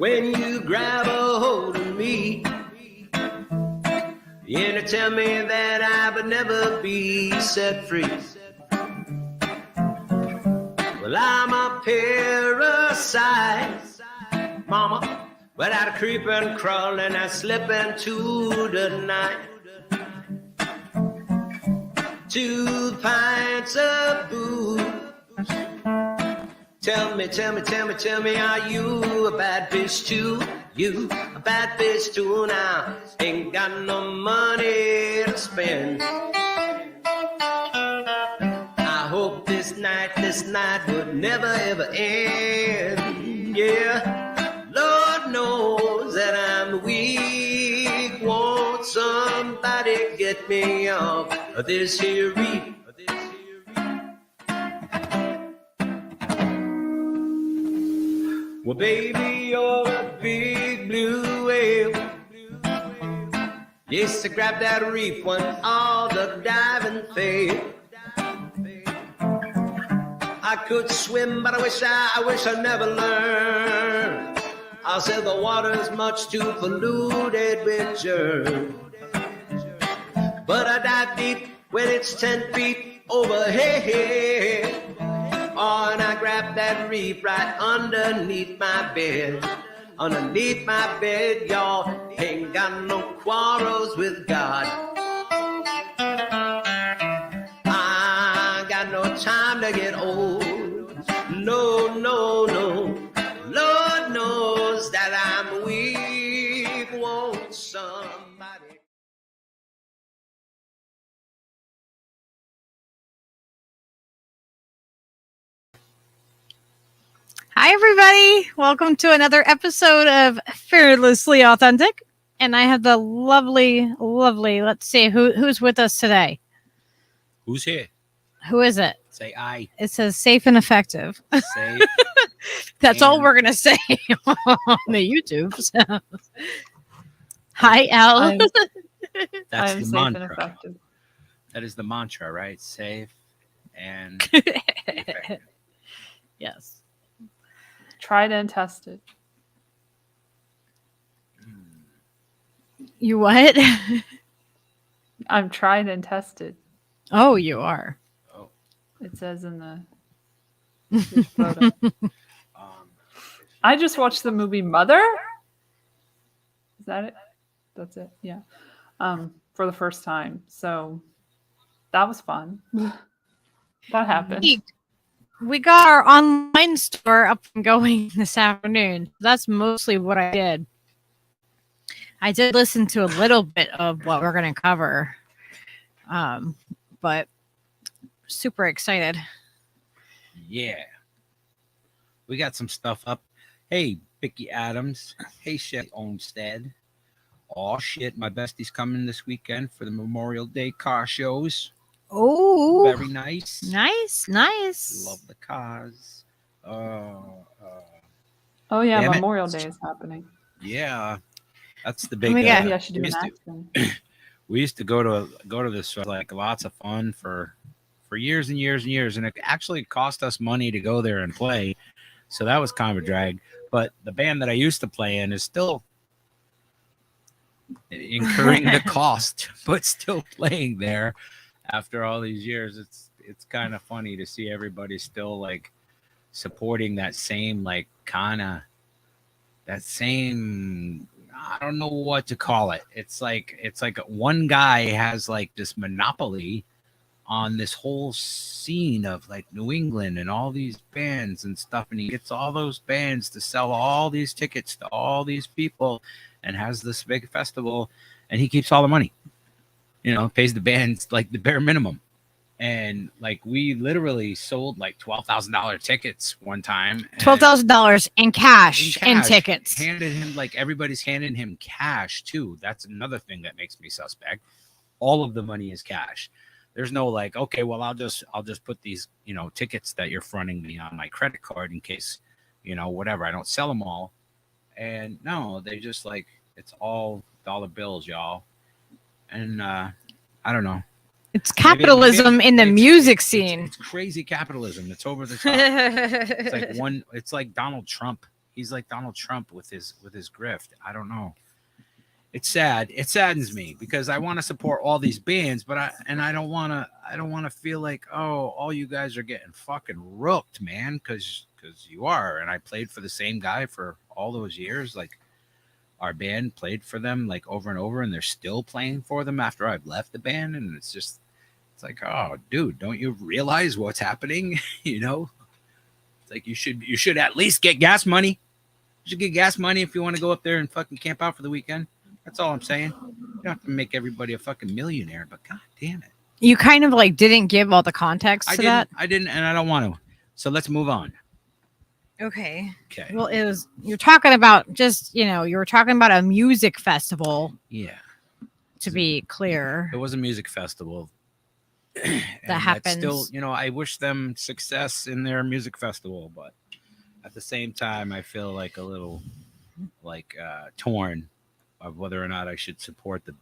when you grab a hold of me. You tell me that I would never be set free. Well, I'm a parasite, mama, without a creeping, crawling, and slipping to the night. 2 pints of booze. Tell me, are you a bad bitch too? You a bad bitch too now? Ain't got no money to spend. I hope this night would never ever end. Yeah, Lord knows that I'm weak. Won't somebody get me off of this here reef? Well, baby, you're a big blue whale. Yes, I grabbed that reef when all the diving failed. I could swim, but I wish I never learned. I said the water's much too polluted with germs. But I dive deep when it's 10 feet overhead. Oh, and I grabbed that reef right underneath my bed. Underneath my bed, y'all. Ain't got no quarrels with God. I got no time to get old. No. Lord knows that I'm weak. Won't somebody... Hi, everybody. Welcome to another episode of Fearlessly Authentic. And I have the lovely, let's see, who's with us today? Who's here? Who is it? Say I. It says safe and effective. Safe. That's all we're going to say on the YouTube. So. Hi, Elle. That's the mantra. And effective. That is the mantra, right? Safe and effective. Yes. Tried and tested. You what? I'm tried and tested. Oh, you are. Oh. It says in the photo. I just watched the movie Mother. Is that it? That's it. Yeah. For the first time. So that was fun. That happened. We got our online store up and going this afternoon. That's mostly what I did. I did listen to a little bit of what we're going to cover, but super excited. Yeah. We got some stuff up. Hey, Vicky Adams. Hey, Chef Olmstead. Oh, shit. My bestie's coming this weekend for the Memorial Day car shows. Oh, Very nice. Nice. Love the cars. Oh, yeah. Damn Memorial Day is happening. Yeah. That's the big. Maybe I should do an action. We used to go to this like lots of fun for years and years and years, and it actually cost us money to go there and play, so that was kind of a drag. But the band that I used to play in is still incurring the cost, but still playing there after all these years. It's kind of funny to see everybody still like supporting that same like I don't know what to call it. It's like one guy has like this monopoly on this whole scene of like New England and all these bands and stuff, and he gets all those bands to sell all these tickets to all these people and has this big festival, and he keeps all the money, pays the bands like the bare minimum. And like we literally sold like $12,000 tickets one time. $12,000 in cash and tickets. Handed him, like everybody's handing him cash too. That's another thing that makes me suspect. All of the money is cash. There's no like, okay, well I'll just put these, tickets that you're fronting me on my credit card in case, whatever. I don't sell them all. And no, they just like, it's all dollar bills, y'all. And I don't know. It's capitalism in the music scene. It's crazy capitalism. It's over the top. It's like Donald Trump He's like Donald Trump with his grift. I don't know. It's sad. It saddens me because I want to support all these bands, but I don't want to feel like, oh, all you guys are getting fucking rooked, man, because you are. And I played for the same guy for all those years. Like our band played for them like over and over, and they're still playing for them after I've left the band. And it's like, oh, dude, don't you realize what's happening? You know, it's like you should at least get gas money. You should get gas money if you want to go up there and fucking camp out for the weekend. That's all I'm saying. You don't have to make everybody a fucking millionaire, but god damn it. You kind of like didn't give all the context to that. I didn't, and I don't want to. So let's move on. Okay. Well, you're talking about just, you were talking about a music festival. Yeah. To be clear. It was a music festival. That happens. Still, I wish them success in their music festival, but at the same time, I feel like a little like torn of whether or not I should support the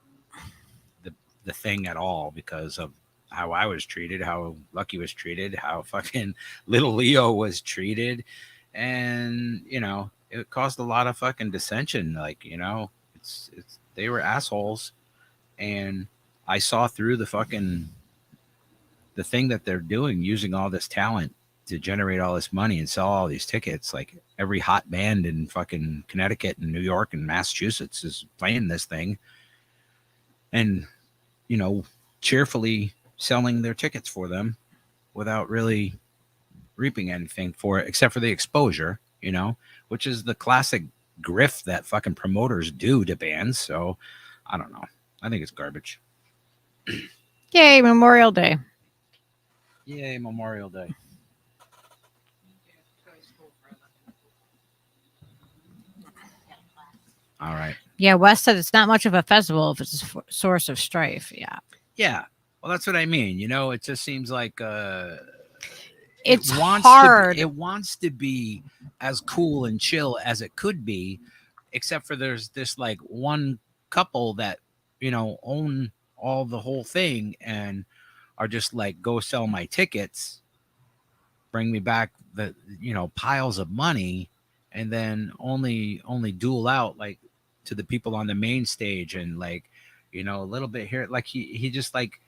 thing at all because of how I was treated, how Lucky was treated, how fucking little Leo was treated. And, it caused a lot of fucking dissension. Like, it's they were assholes. And I saw through the thing that they're doing, using all this talent to generate all this money and sell all these tickets. Like every hot band in fucking Connecticut and New York and Massachusetts is playing this thing and, cheerfully selling their tickets for them without really reaping anything for it, except for the exposure, which is the classic grift that fucking promoters do to bands. So I don't know. I think it's garbage. Yay, Memorial Day. Yay, Memorial Day. All right. Yeah, Wes said it's not much of a festival if it's a source of strife. Yeah. Yeah. Well, that's what I mean. It just seems like it's hard. It wants to be as cool and chill as it could be, except for there's this like one couple that, own all the whole thing and are just like, go sell my tickets, bring me back the, piles of money, and then only duel out like to the people on the main stage and like, a little bit here. Like he just like,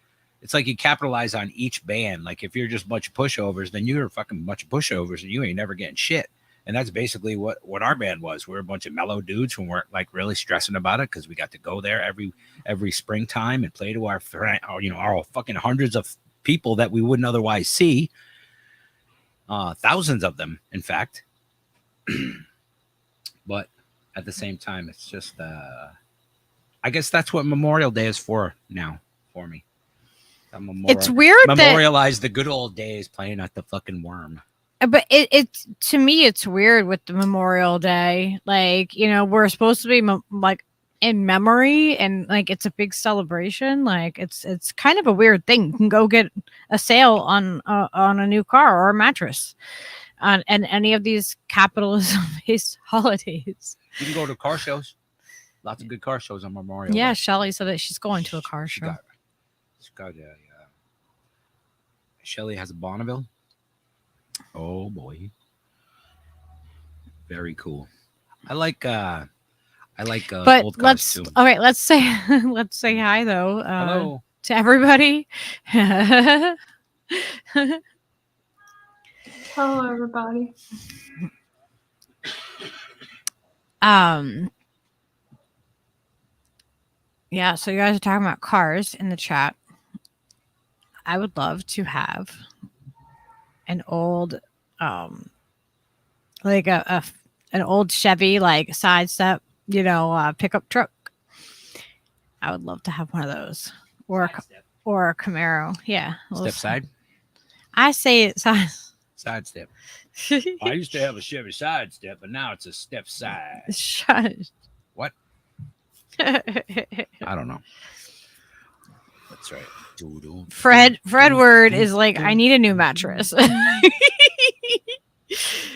it's like you capitalize on each band. Like if you're just a bunch of pushovers, then you're a fucking bunch of pushovers and you ain't never getting shit. And that's basically what our band was. We're a bunch of mellow dudes who weren't like really stressing about it because we got to go there every springtime and play to our fucking hundreds of people that we wouldn't otherwise see. Thousands of them, in fact. But at the same time, it's just I guess that's what Memorial Day is for now for me. It's weird memorialize the good old days playing at the fucking Worm. But it to me, it's weird with the Memorial Day. Like, we're supposed to be like in memory and like it's a big celebration. Like it's kind of a weird thing. You can go get a sale on a new car or a mattress on and any of these capitalism-based holidays. You can go to car shows. Lots of good car shows on Memorial Day. Yeah, Shelly said that she's going to a car show. Shelly has a Bonneville. Oh boy, very cool. I like but old cars too. All right, let's say hi though. Hello to everybody. Hello everybody. Yeah, so you guys are talking about cars in the chat. I would love to have an old like an old Chevy like sidestep, pickup truck. I would love to have one of those or a Camaro. Yeah. Step side. I say it's sidestep. I used to have a Chevy sidestep, but now it's a step side. Shush. What? I don't know. That's right. Fredward is like, I need a new mattress.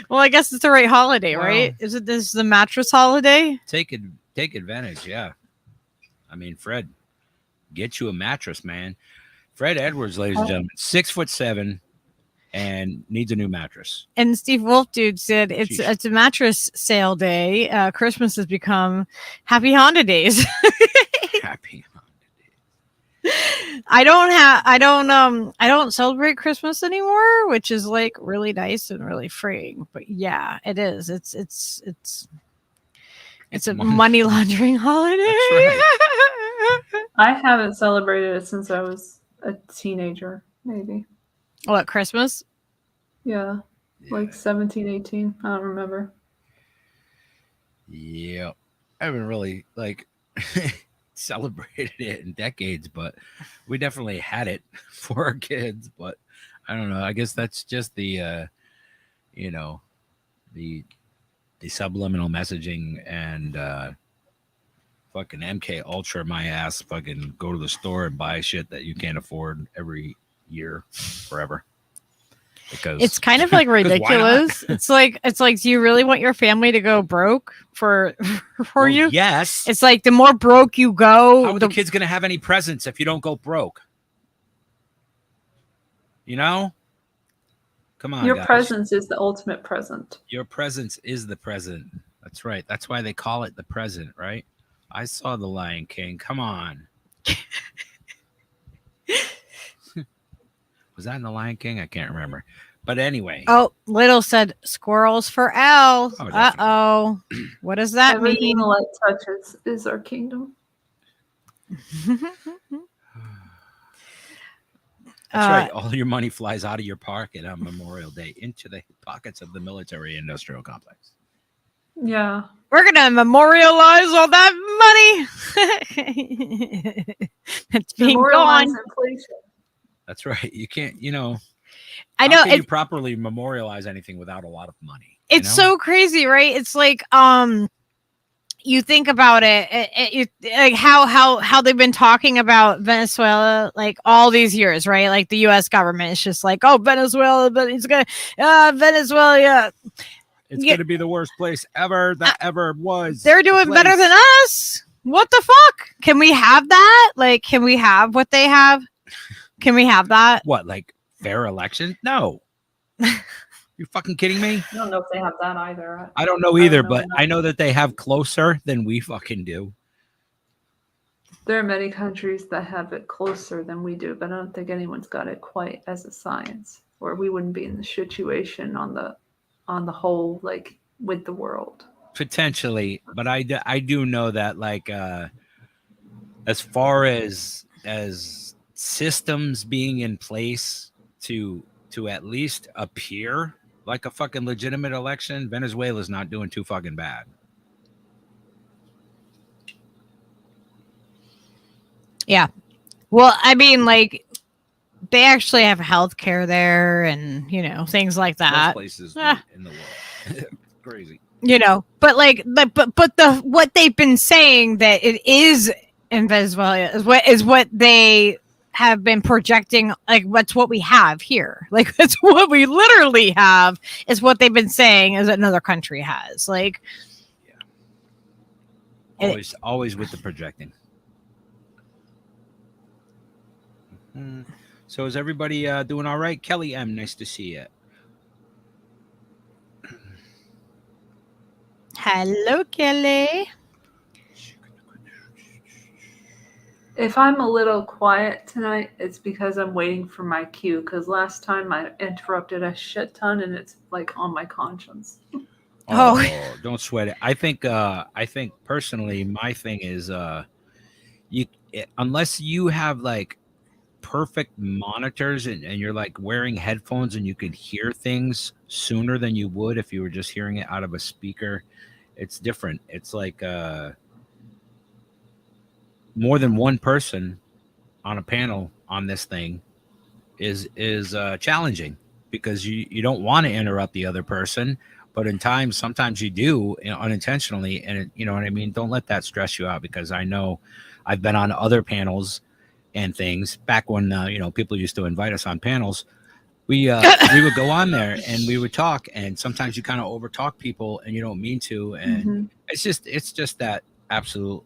Well, I guess it's the right holiday, right? Is this the mattress holiday? Take advantage, yeah. I mean, Fred, get you a mattress, man. Fred Edwards, ladies and gentlemen, 6'7", and needs a new mattress. And Steve Wolf dude said it's Sheesh. it's a mattress sale day. Christmas has become Happy Honda days. Happy. I don't celebrate Christmas anymore, which is like really nice and really freeing. But yeah, it is. It's a money laundering holiday. That's I haven't celebrated it since I was a teenager, maybe. What, Christmas? Yeah, like 17, 18. I don't remember. Yeah, I haven't really like celebrated it in decades, but we definitely had it for our kids. But I don't know. I guess that's just the the subliminal messaging and fucking MK Ultra my ass. Fucking go to the store and buy shit that you can't afford every year forever. Because It's kind of like ridiculous. it's like, do you really want your family to go broke for well, you? Yes. It's like the more broke you go, How are the kids gonna have any presents if you don't go broke? You know? Come on. Your guys. presence is the ultimate present. Your presence is the present. That's right. That's why they call it the present, right? I saw The Lion King. Come on. Was that in The Lion King? I can't remember. But anyway. Oh, Little said squirrels for Elle. Oh, Uh-oh. What does that Everything mean? the light touches is our kingdom. That's right. All your money flies out of your pocket on Memorial Day into the pockets of the military industrial complex. Yeah. We're going to memorialize all that money. It's being Memorialize gone. inflation. That's right. You can't, I know. How can you properly memorialize anything without a lot of money? It's so crazy, right? It's like, you think about it, like how they've been talking about Venezuela like all these years, right? Like the U.S. government is just like, oh, Venezuela, but it's gonna Venezuela. Yeah. It's gonna be the worst place ever that ever was. They're doing better than us. What the fuck? Can we have that? Like, can we have what they have? Can we have that? What, like fair election? No. You fucking kidding me? I don't know if they have that either. I don't know either, but I know that they have closer than we fucking do. There are many countries that have it closer than we do, but I don't think anyone's got it quite as a science, or we wouldn't be in the situation on the whole, like with the world. Potentially, but I do know that like as far as systems being in place to at least appear like a fucking legitimate election, Venezuela's not doing too fucking bad. Yeah. Well, I mean, like, they actually have health care there and, things like that. Most places in the world. Crazy. But like, but what they've been saying that it is in Venezuela is what they have been projecting, like what's what we have here. Like that's what we literally have is what they've been saying is another country has. Like, yeah. Always with the projecting. Mm-hmm. So is everybody doing all right? Kelly M, nice to see you. Hello, Kelly. If I'm a little quiet tonight, it's because I'm waiting for my cue. Because last time I interrupted a shit ton, and it's like on my conscience. Oh, don't sweat it. I think personally, my thing is, unless you have like perfect monitors and you're like wearing headphones and you can hear things sooner than you would if you were just hearing it out of a speaker, it's different. It's like more than one person on a panel on this thing is challenging because you don't want to interrupt the other person, but sometimes you do unintentionally, and you know what I mean. Don't let that stress you out, because I know I've been on other panels and things back when people used to invite us on panels. We would go on there and we would talk, and sometimes you kind of over talk people and you don't mean to, and it's just that absolute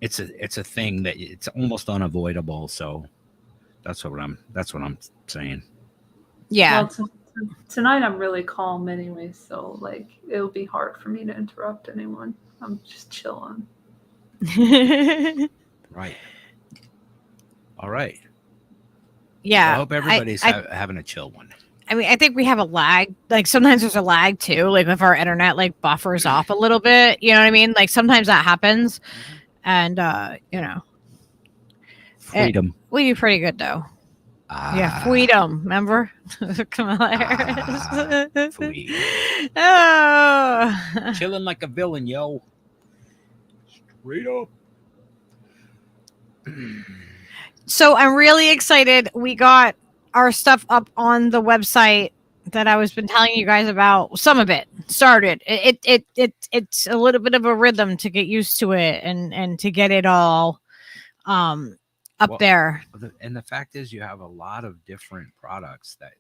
it's a thing that it's almost unavoidable. So That's what I'm saying. Yeah. Well, tonight I'm really calm anyway, so like it'll be hard for me to interrupt anyone. I'm just chilling. Right. All right. Yeah. I hope everybody's having a chill one. I mean, I think we have a lag. Like sometimes there's a lag too. Like if our internet like buffers off a little bit, you know what I mean? Like sometimes that happens, and Freedom. we do pretty good though. Yeah, freedom. Remember? Come on. Freedom. Oh. Chilling like a villain, yo. Straight up. So I'm really excited. We got our stuff up on the website that I was been telling you guys about. Some of it started. It's a little bit of a rhythm to get used to it and to get it all up there. And the fact is, you have a lot of different products that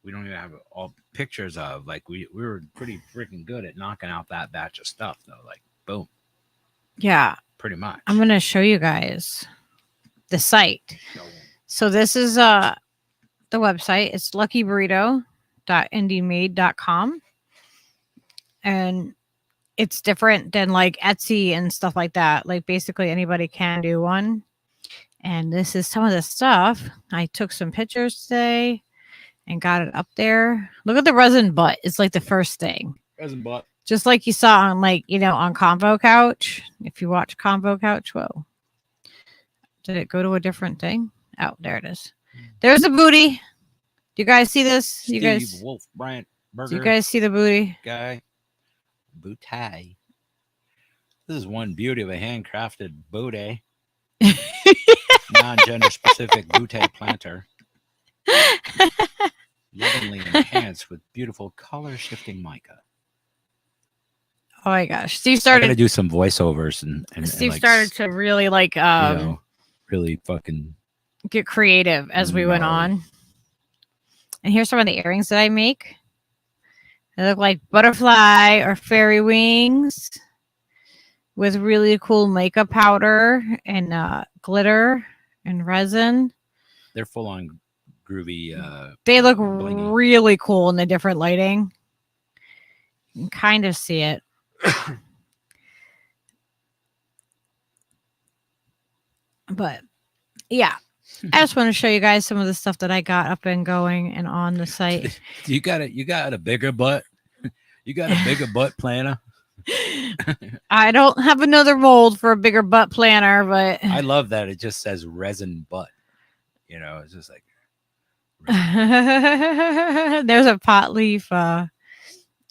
we don't even have all pictures of. Like we were pretty freaking good at knocking out that batch of stuff, though. Like boom. Yeah. Pretty much. I'm gonna show you guys the site. So this is the website. It's luckyburrito.indiemade.com, and it's different than like Etsy and stuff like that. Like basically anybody can do one. And this is some of the stuff. I took some pictures today and got it up there. Look at the resin butt. It's like the first thing. Resin butt. Just like you saw on on Convo Couch. If you watch Convo Couch, whoa. Did it go to a different thing? Oh, there it is. There's the booty. Do you guys see this? Steve Wolf Bryant Burger. Do you guys see the booty? Guy. Booty. This is one beauty of a handcrafted booty. Non-gender specific boutte planter. Lovingly enhanced with beautiful color shifting mica. Oh my gosh. Steve started to do some voiceovers and Steve started to really really fucking get creative as we went on. And here's some of the earrings that I make. They look like butterfly or fairy wings with really cool makeup powder and glitter and resin. They're full on groovy. They look blingy. really cool in the different lighting. You can kind of see it. But yeah, I just want to show you guys some of the stuff that I got up and going and on the site. You got a bigger butt. You got a bigger butt planner. I don't have another mold for a bigger butt planner, but I love that it just says resin butt. It's just like there's a pot leaf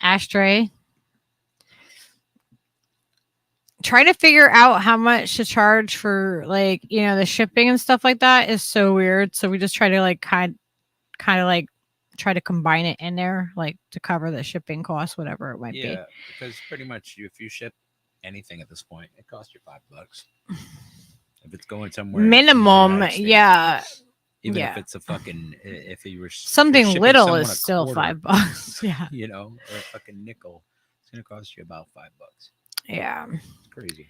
ashtray. Trying to figure out how much to charge for the shipping and stuff like that is so weird. So we just try to kind of try to combine it in there, to cover the shipping costs, whatever it might be. Yeah, because pretty much if you ship anything at this point, it costs you $5. If it's going somewhere minimum, yeah. Even if it's a fucking, if you were something little is still $5. Yeah. Or a fucking nickel, it's gonna cost you about $5. Yeah. Crazy.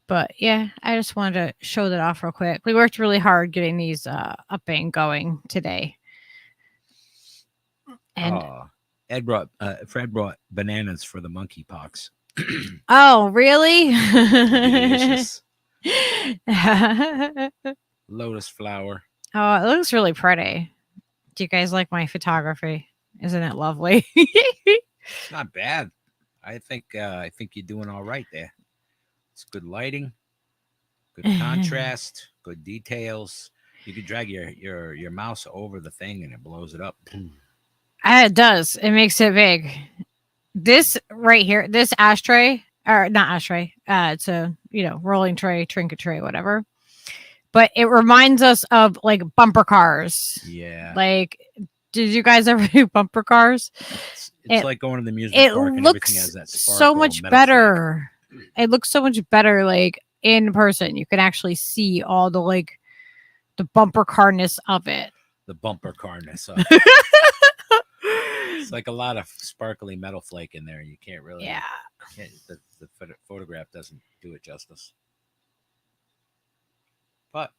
But yeah, I just wanted to show that off real quick. We worked really hard getting these up and going today. And Fred brought bananas for the monkeypox. Oh, really? Delicious. Lotus flower. Oh, it looks really pretty. Do you guys like my photography? Isn't it lovely? It's not bad. I think you're doing all right there. It's good lighting, good contrast, good details. You could drag your mouse over the thing and it blows it up. It does. It makes it big. This right here, this ashtray, or not ashtray, it's a rolling tray, trinket tray, whatever. But it reminds us of bumper cars. Yeah. Did you guys ever do bumper cars? It's like going to the amusement park and everything has that sparkle, so much better. It looks so much better in person. You can actually see all the the bumper carness of it. The bumper carness of it. It's like a lot of sparkly metal flake in there. You can't really. Yeah. The photograph doesn't do it justice. But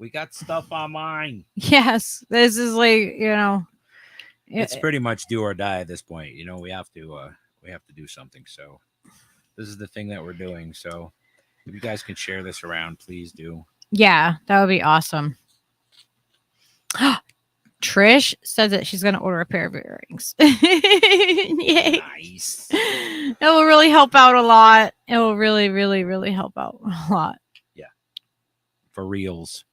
We got stuff online. Yes, this is like, It's pretty much do or die at this point. We have to do something. So this is the thing that we're doing. So if you guys can share this around, please do. yeah, that would be awesome. Trish says that she's going to order a pair of earrings. Yay. Nice. It will really help out a lot. It will really, really, really help out a lot. Yeah. For reals.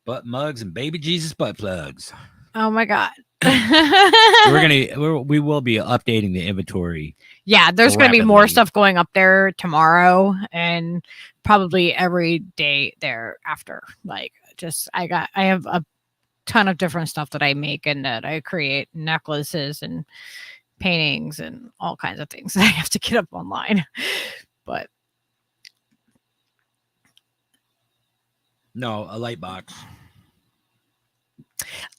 Butt mugs and baby Jesus butt plugs. Oh my God. we will be updating the inventory. Yeah, there's going to be more rapidly. stuff going up there tomorrow and probably every day thereafter. Like, I have a ton of different stuff that I make and that I create, necklaces and paintings and all kinds of things that I have to get up online. But No, a light box.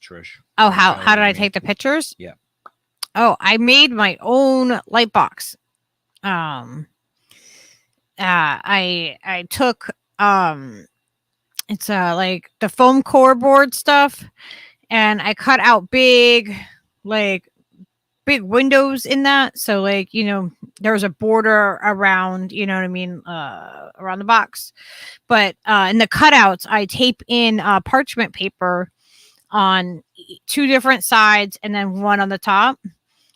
Trish. oh, how did I take the pictures? Yeah. Oh, I made my own light box. I took it's like the foam core board stuff, and I cut out big windows in that. So like, there was a border around, around the box. But in the cutouts, I tape in parchment paper on 2 different sides and then one on the top.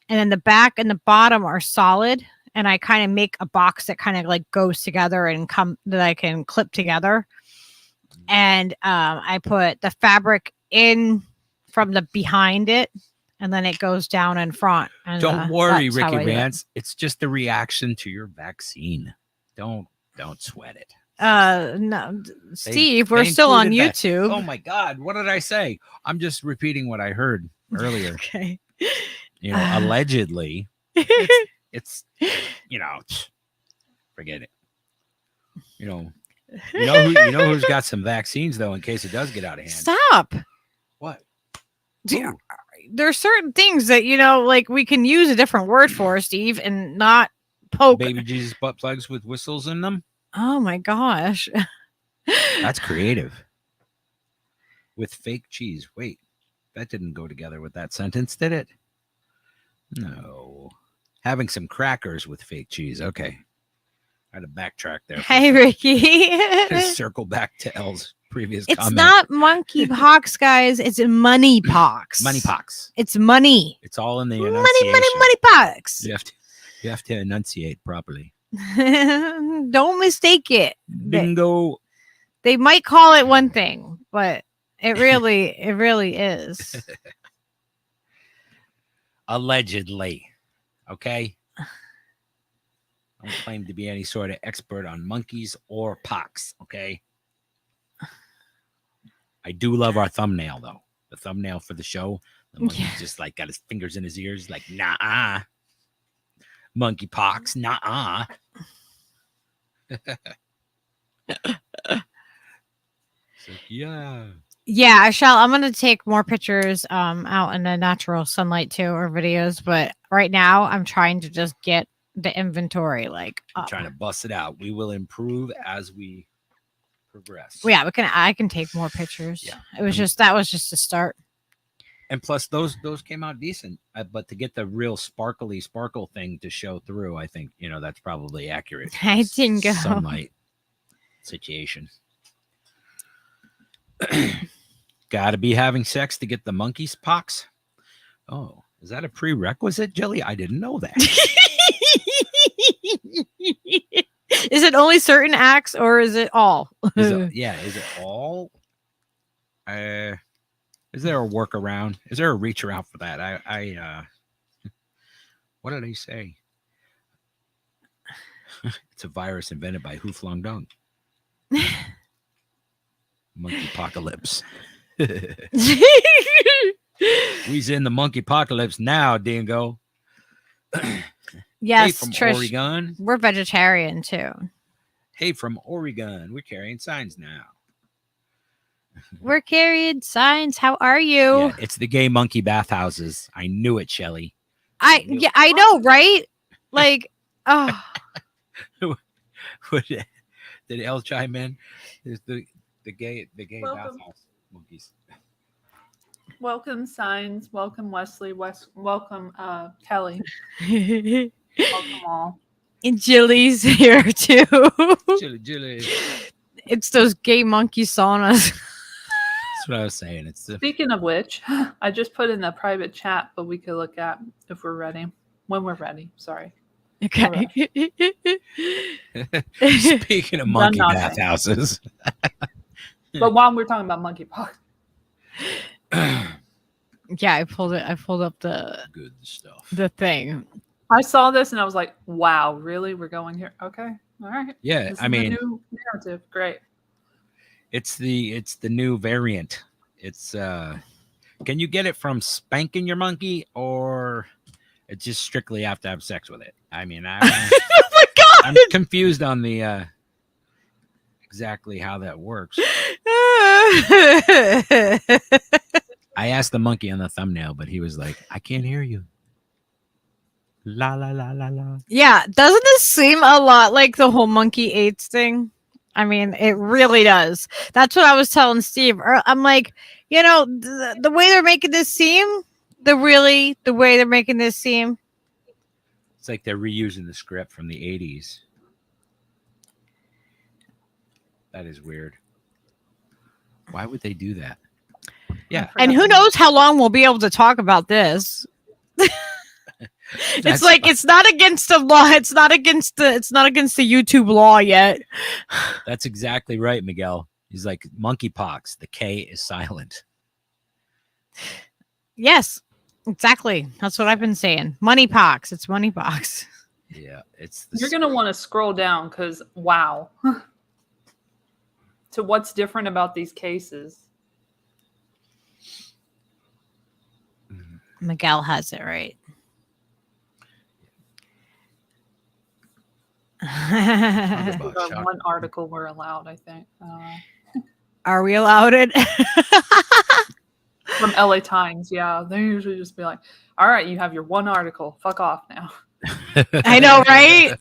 And then the back and the bottom are solid. And I kind of make a box that kind of like goes together and that I can clip together. And I put the fabric in from the behind it, and then it goes down in front. And, Don't worry, that's how I Ricky do it. Vance. It's just a reaction to your vaccine. Don't sweat it. No, Steve, we're they still on included that. YouTube. Oh my God, what did I say? I'm just repeating what I heard earlier. Okay. Allegedly, it's forget it. Who's got some vaccines though, in case it does get out of hand. Stop. What? There are certain things that like we can use a different word for, Steve, and not poke. Baby Jesus butt plugs with whistles in them. Oh my gosh. That's creative. With fake cheese. Wait, that didn't go together with that sentence, did it? No. Having some crackers with fake cheese. Okay. I had to backtrack there. Hey, Ricky. Just circle back to Elle's previous It's comment. not monkey pox, guys. It's money pox. Money pox. It's money. It's all in the Money, enunciation. money pox. You have to enunciate properly. Don't mistake it. Bingo. They might call it one thing, but it really is. Allegedly. Okay. I don't claim to be any sort of expert on monkeys or pox. Okay. I do love our thumbnail though. The thumbnail for the show. The monkey just like got his fingers in his ears, like nah. Monkey pox, nah. So, yeah. Yeah, I'm gonna take more pictures out in the natural sunlight too, or videos. But right now, I'm trying to just get the inventory I'm up. trying to bust it out. We will improve as we progress. Well, yeah, I can take more pictures. Yeah. That was just a start. And plus, those came out decent. But to get the real sparkle thing to show through, I think that's probably accurate. I didn't go. Sunlight situation. Got to be having sex to get the monkey's pox. Oh, is that a prerequisite, Jelly? I didn't know that. Is it only certain acts or is it all? Is it all? Is there a workaround? Is there a reach around for that? I what did I say? It's a virus invented by Hu Flung Dung. Monkey apocalypse. We's in the monkey apocalypse now, Dingo. Yes, hey, from Trish, Oregon. we're vegetarian too. Hey, from Oregon. We're carrying signs now. We're carrying signs. How are you? Yeah, it's the gay monkey bathhouses. I knew it, Shelly. I know, right? Like, oh, Did Elle chime in? Is the the gay Welcome. bathhouse monkeys. Welcome, Signs. Welcome, Wesley. Welcome, Kelly. And Welcome all. Jilly's here too. Jilly. It's those gay monkey saunas. That's what I was saying. It's the Speaking of which, I just put in the private chat, but we could look at if we're ready. When we're ready. Sorry. Okay. speaking of monkey nothing. bathhouses. But while we're talking about monkeypox, Yeah, I pulled up Good stuff. the thing. I saw this and I was like, "Wow, really? We're going here? Okay, all right." Yeah, This I is the mean, new narrative. Great. it's the new variant. It's can you get it from spanking your monkey, or it's just strictly have to have sex with it? I mean, Oh my god! I'm confused on the exactly how that works. I asked the monkey on the thumbnail, but he was like, "I can't hear you." La la la la la. Yeah, doesn't this seem a lot like the whole monkey AIDS thing? I mean, it really does. That's what I was telling Steve. I'm like, the way they're making this seem, the way they're making this seem. It's like they're reusing the script from the 80s. That is weird. Why would they do that? Yeah. And who knows how long we'll be able to talk about this. It's like it's not against the law. It's not against the YouTube law yet. That's exactly right, Miguel. He's like monkeypox. The K is silent. Yes, exactly. That's what I've been saying. Moneypox. It's moneypox. Yeah, it's. You're gonna want to scroll down because wow. So what's different about these cases? Miguel has it right. The one article we're allowed, I think. Are we allowed it? From LA Times, yeah. They usually just be like, all right, you have your one article. Fuck off now. I know, right?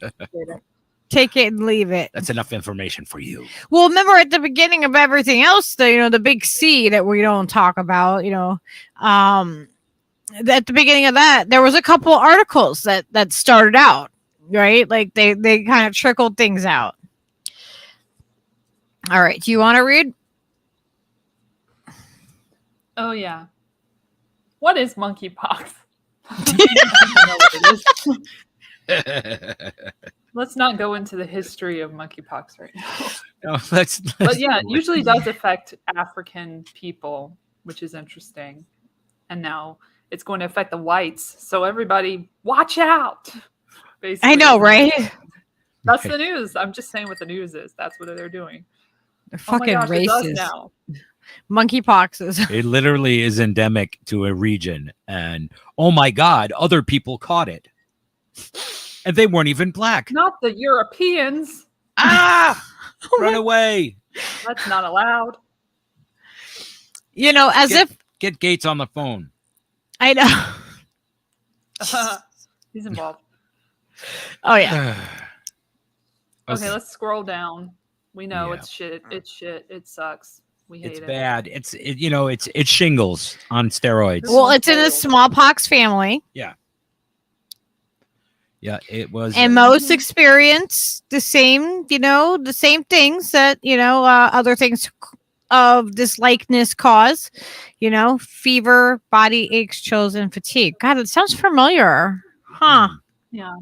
Take it and leave it. That's enough information for you. Well, remember at the beginning of everything else, the big C that we don't talk about, at the beginning of that, there was a couple articles that started out, right? Like they kind of trickled things out. All right. Do you want to read? Oh, yeah. What is monkeypox? I know what it is. Let's not go into the history of monkeypox right now. No, let's But yeah, it usually does affect African people, which is interesting. And now it's going to affect the whites. So everybody, watch out. Basically, I know, right? That's the news. I'm just saying what the news is. That's what they're doing. They're Oh my fucking gosh, it does racist. now. Monkeypoxes. It literally is endemic to a region, and oh my god, other people caught it, and they weren't even black. Not the Europeans. Ah, run away! That's not allowed. Get Gates on the phone. I know. He's involved. Oh yeah. Okay, let's scroll down. We know Yeah. it's shit. It's shit. It sucks. We hate It's it. bad. It's shingles on steroids. Well, it's in the smallpox family. Yeah, it was. And most experience the same things that, other things of this likeness cause, fever, body aches, chills, and fatigue. God, it sounds familiar. Huh. Yeah.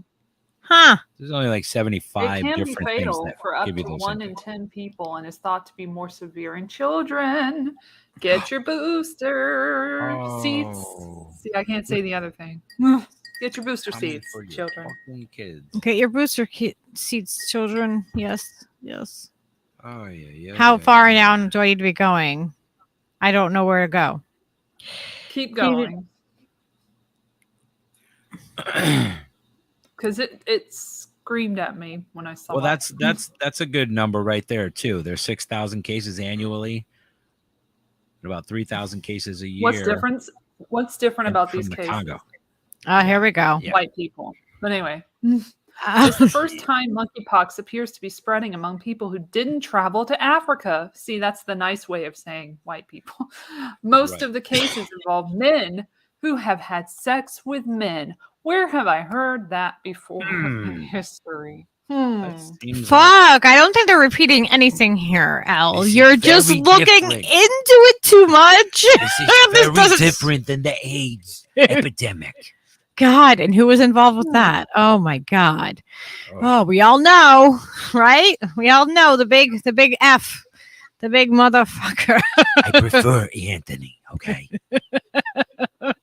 Huh. There's only like 75 It can be different things fatal that for up give to you those 1 in symptoms. 10 people and is thought to be more severe in children. Get your booster seats. Oh. See, I can't say the other thing. Get your booster Coming seats, for your children. fucking kids. Get your booster seats, children. Yes. Yes. Oh yeah. How far down do I need to be going? I don't know where to go. Keep going. Because it screamed at me when I saw Well, it. that's a good number right there too. There's 6,000 cases annually, and about 3,000 cases a year. What's different about from these the cases? Congo. Here we go. Yeah. White people. But anyway, It's the first time monkeypox appears to be spreading among people who didn't travel to Africa. See, that's the nice way of saying white people. Most of the cases involve men who have had sex with men. Where have I heard that before in history? That seems Fuck, I don't think they're repeating anything here, Al. This is You're just very looking different. into it too much. This is This very doesn't- different than the AIDS epidemic. God, and who was involved with that? Oh my God. Oh, we all know, right? We all know the big F, the big motherfucker. I prefer Anthony. Okay. Let's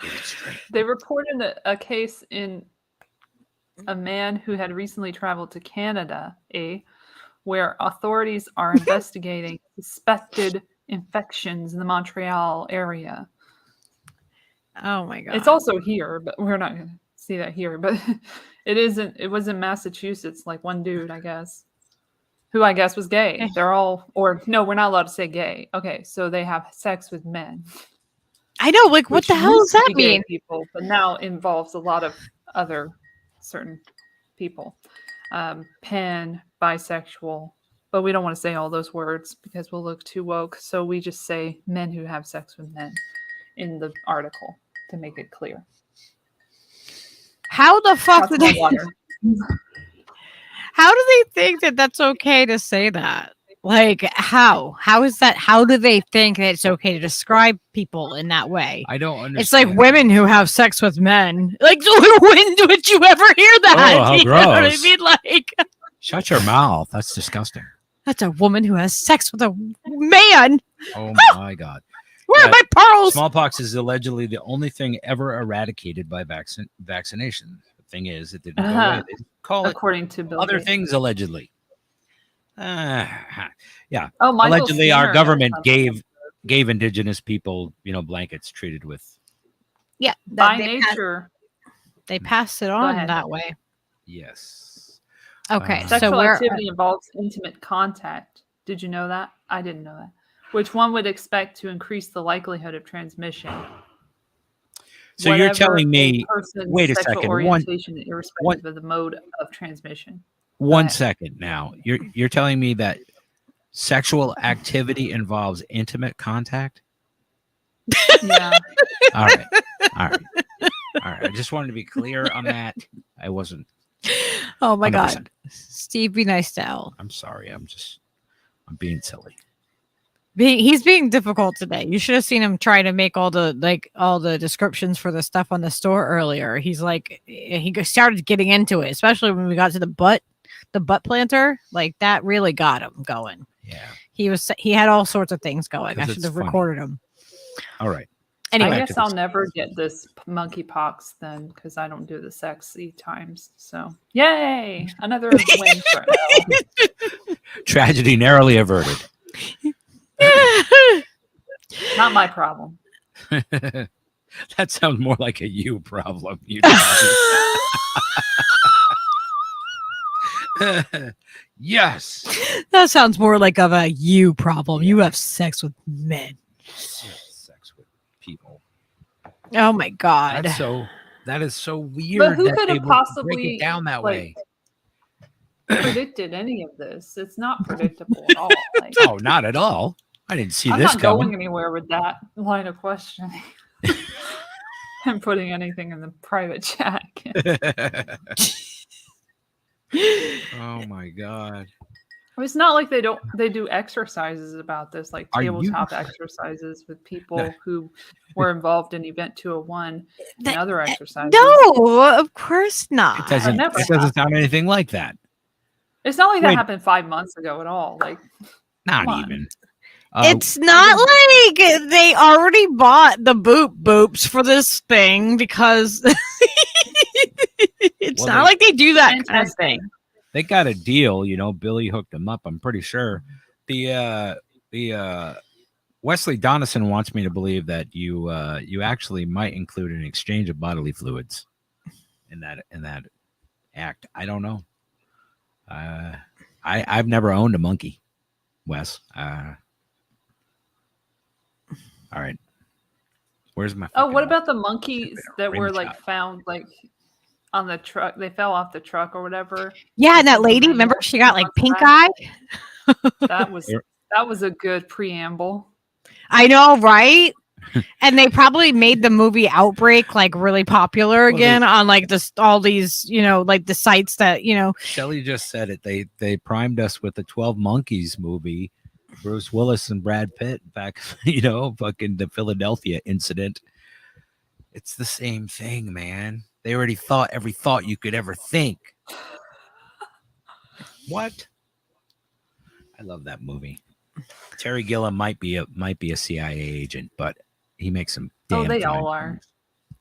get it straight. They reported a case in a man who had recently traveled to Canada, where authorities are investigating suspected infections in the Montreal area. Oh my God. It's also here, but we're not going to see that here. But it was in Massachusetts, like one dude, I guess, who I guess was gay. They're all, or no, we're not allowed to say gay. Okay, so they have sex with men. I know, like, what which the hell used does to that be gay mean? people, but now involves a lot of other certain people. Pan, bisexual, but we don't want to say all those words because we'll look too woke. So we just say men who have sex with men in the article to make it clear. How the fuck That's did my they? water. How do they think that that's okay to say that? Like, how? How is that? How do they think that it's okay to describe people in that way? I don't understand. It's like women who have sex with men. Like, when would you ever hear that? Oh, how You know what I gross. mean? Like, Shut your mouth. That's disgusting. that's a woman who has sex with a man. Oh my God. Where are Yeah, my pearls? Smallpox is allegedly the only thing ever eradicated by vaccination. The thing is, it didn't go away. They call it According to Bill other Gates. things allegedly. Yeah. Oh, Michael Allegedly, our Skinner government has something. gave indigenous people, blankets treated with. Yeah, By they nature, they passed it on ahead. that way. Yes. Okay, so sexual where? activity involves intimate contact. Did you know that? I didn't know that. Which one would expect to increase the likelihood of transmission. So you're telling Whatever me? person's Wait a sexual second. orientation, irrespective of the mode of transmission. One ahead. second now. You're telling me that sexual activity involves intimate contact? Yeah. All right. All right. All right. I just wanted to be clear on that. I wasn't. Oh my 100%. God, Steve, be nice to Elle. I'm sorry. I'm being silly. He's being difficult today. You should have seen him try to make all the descriptions for the stuff on the store earlier. He's like, he started getting into it, especially when we got to the butt planter. Like, that really got him going. Yeah. He had all sorts of things going. I 'Cause should it's have funny. recorded him. All right. Anyway, I back guess to I'll this. never get this monkeypox then because I don't do the sexy times. So, yay! Another win for Elle. Tragedy narrowly averted. Not my problem. That sounds more like a you problem. You yes. that sounds more like of a you problem. You have sex with men. Sex with people. Oh my God. That is so weird. But who that could they have would break possibly it down that way? predicted any of this? It's not predictable at all. Like, Oh, not at all. I didn't see I'm this not going coming. anywhere with that line of questioning. I'm putting anything in the private chat. Oh my God. It's not like they do exercises about this, like Are you- tabletop exercises with people who were involved in Event 201 and other exercises. No, of course not. It doesn't never sound anything like that. It's not like that Wait. happened 5 months ago at all. Like, Not Come on. even. It's not like they already bought the boops for this thing because it's Well, not like they do that kind of Interesting. thing. They got a deal, Billy hooked them up. I'm pretty sure. The Wesley Donison wants me to believe that you actually might include an exchange of bodily fluids in that act. I don't know. I've never owned a monkey, Wes. All right. Where's my? Oh, what fucking- about the monkeys that rim were like shot. found like on the truck. They fell off the truck or whatever. Yeah, and that lady, remember she got like pink eye? That was a good preamble. I know, right? And they probably made the movie Outbreak like really popular again on like this all these, like the sites that, Shelley just said it. They primed us with the 12 Monkeys movie, Bruce Willis and Brad Pitt back, fucking the Philadelphia incident. It's the same thing, man. They already thought every thought you could ever think. What? I love that movie. Terry Gilliam might be a CIA agent, but he makes some. Oh, they all are.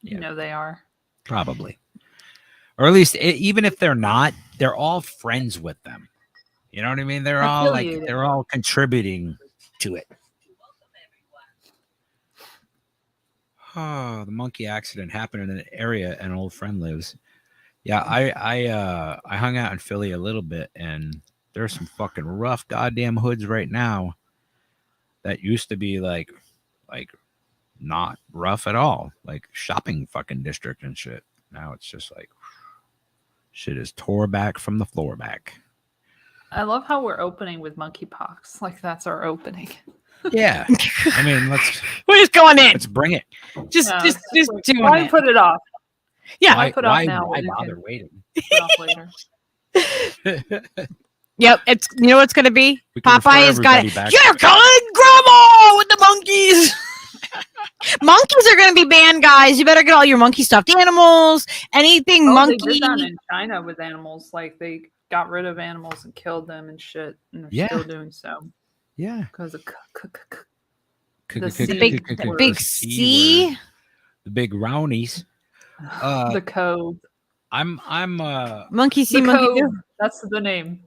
Yeah. They are. Probably. Or at least, even if they're not, they're all friends with them. You know what I mean? They're all contributing to it. Oh, the monkey accident happened in an area an old friend lives. Yeah, I hung out in Philly a little bit, and there's some fucking rough goddamn hoods right now that used to be like not rough at all, like shopping fucking district and shit. Now it's just like shit is tore back from the floor back. I love how we're opening with monkeypox. Like that's our opening. Yeah, I mean, we're just going in. Let's bring it. Just doing why it. Put it off? Yeah, why put off now? Why bother waiting? Put off later. Yep, it's what's gonna be. Popeye has got it. Back. You're calling Grandma with the monkeys. Monkeys are gonna be banned, guys. You better get all your monkey stuffed animals, anything monkey. They did that in China with animals. Like they got rid of animals and killed them and shit, and they're still doing so. Yeah, because of the big C, the big brownies. The cove. I'm monkey see monkey do. That's the name.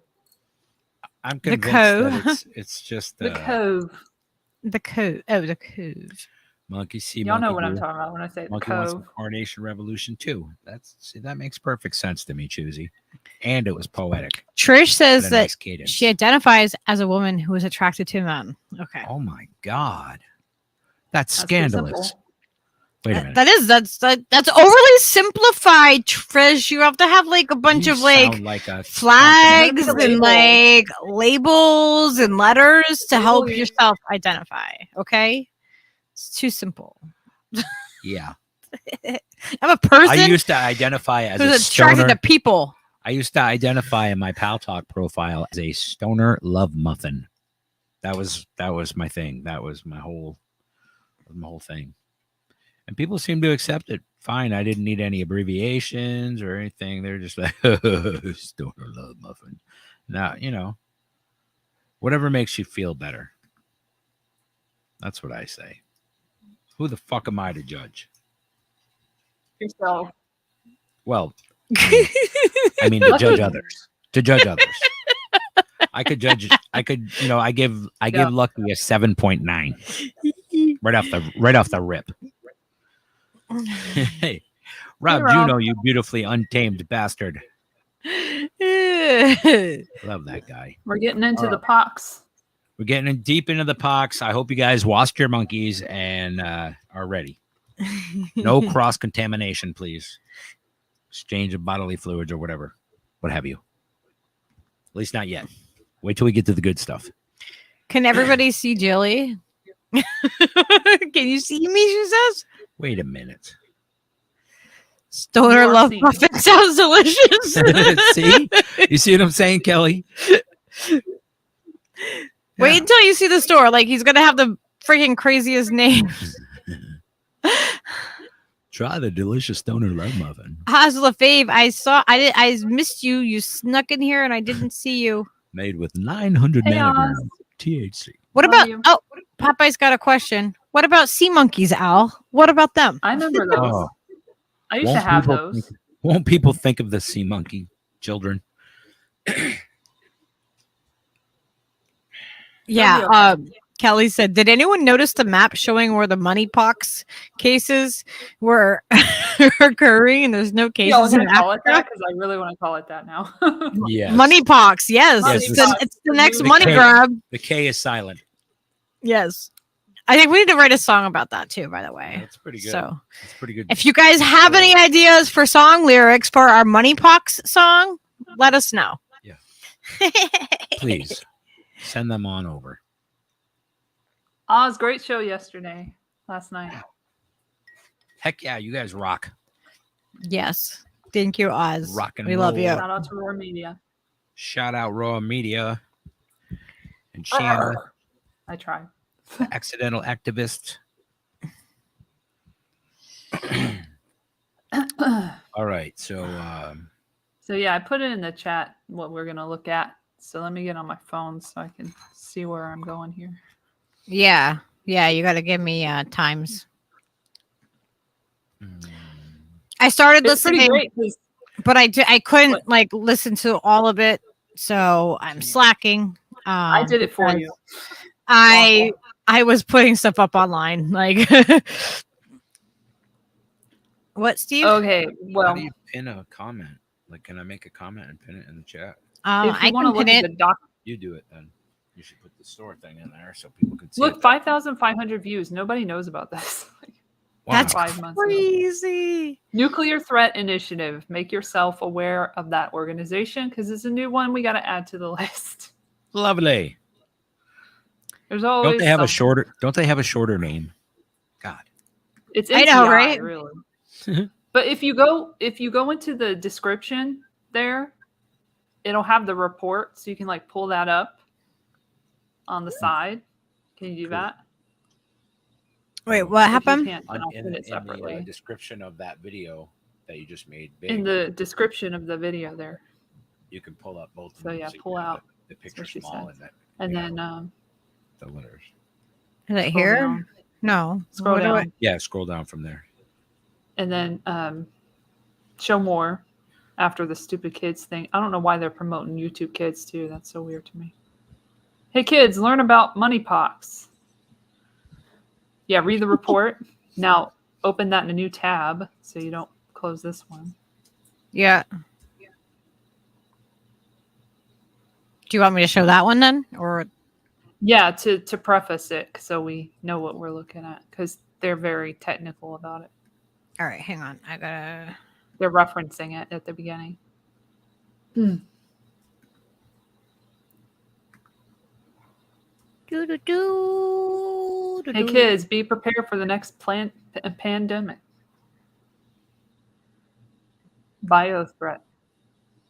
I'm convinced that it's just the cove. The cove. Oh, the cove. Monkey see. Y'all monkey know what do. I'm talking about when I say monkey the wants cove. some Carnation Revolution too. That makes perfect sense to me, Choosy. And it was poetic. Trish says that nice she identifies as a woman who is attracted to men. Okay. Oh my God, that's scandalous. Wait a minute. That's overly simplified, Trish. You have to have like a bunch of like flags and like labels and letters to help yourself identify. Okay, it's too simple. Yeah. I'm a person. I used to identify as who's attracted to people. I used to identify in my Pal Talk profile as a stoner love muffin. That was my thing. That was my whole thing. And people seem to accept it fine. I didn't need any abbreviations or anything. They're just like, stoner love muffin. Now, whatever makes you feel better. That's what I say. Who the fuck am I to judge? Yourself. Well, I mean to judge others. To judge others. I give Lucky a 7.9. Right off the rip. Hey, Rob Juno, you beautifully untamed bastard. Love that guy. We're getting into the POX. We're getting deep into the POX. I hope you guys washed your monkeys and are ready. No cross contamination, please. Exchange of bodily fluids or whatever. What have you. At least not yet. Wait till we get to the good stuff. Can everybody see Jilly? Can you see me, she says? Wait a minute. Stoner love muffin sounds delicious. See? You see what I'm saying, Kelly? Wait until you see the store. Like, he's going to have the freaking craziest names. Try the delicious stoner love muffin. Hazel Fave, I missed you. You snuck in here and I didn't see you. Made with 900 nanograms of THC. What about, Popeye's got a question. What about sea monkeys, Al? What about them? I remember those. Oh. I used to have those. Won't people think of the sea monkey children? Yeah. Kelly said, did anyone notice the map showing where the moneypox cases were occurring and there's no cases in call it Africa? that because I really want to call it that now. Yes. Moneypox, yes. Yes, It's the next money grab. The K is silent. Yes. I think we need to write a song about that too, by the way. That's pretty good. So That's pretty good. if you guys have any ideas for song lyrics for our Money POX song, let us know. Yeah. Please send them on over. Oz, great show last night. Heck yeah, you guys rock. Yes. Thank you, Oz. Rock and we love you. roll. Shout out to Roar Media. Shout out Raw Media and Shanna, I tried. the accidental activist. All right, so So yeah, I put it in the chat what we're gonna look at. So let me get on my phone so I can see where I'm going here. Yeah. Yeah. You got to give me times. I started It's pretty listening, great 'cause but I couldn't What? like listen to all of it. So I'm slacking. I did it for because you. I was putting stuff up online. Like what, Steve? Okay, how well, do you pin a comment? Like, can I make a comment and pin it in the chat? if I you want to can look pin at it. the You do it then. You should put the store thing in there so people can see look, it. 5,500 views. Nobody knows about this. Wow. That's 5 months ago. crazy. Nuclear Threat Initiative. Make yourself aware of that organization because it's a new one we got to add to the list. Lovely. There's always Don't they have a something. shorter? Don't they have a shorter name? God. It's I know, NCI, right? Really. But if you go into the description there, it'll have the report, so you can like pull that up on the side. Can you do Cool. that? Wait, what If you happened? can't, then I'll In put it the separately. description of that video that you just made big, In the description of the video there, you can pull up both of So, them. yeah, you pull can have out. the picture what she small said. and that, and you then know, the letters. Is it scroll here? down. No. Scroll What do down, Yeah, scroll down from there. and then show more after the stupid kids thing. I don't know why they're promoting YouTube Kids too. That's so weird to me. Hey kids, learn about money pox. Yeah, read the report. Now open that in a new tab so you don't close this one. Yeah. Do you want me to show that one then? Or Yeah, to preface it so we know what we're looking at because they're very technical about it. all right, hang on. I gotta They're referencing it at the beginning. Hey kids, be prepared for the next pandemic.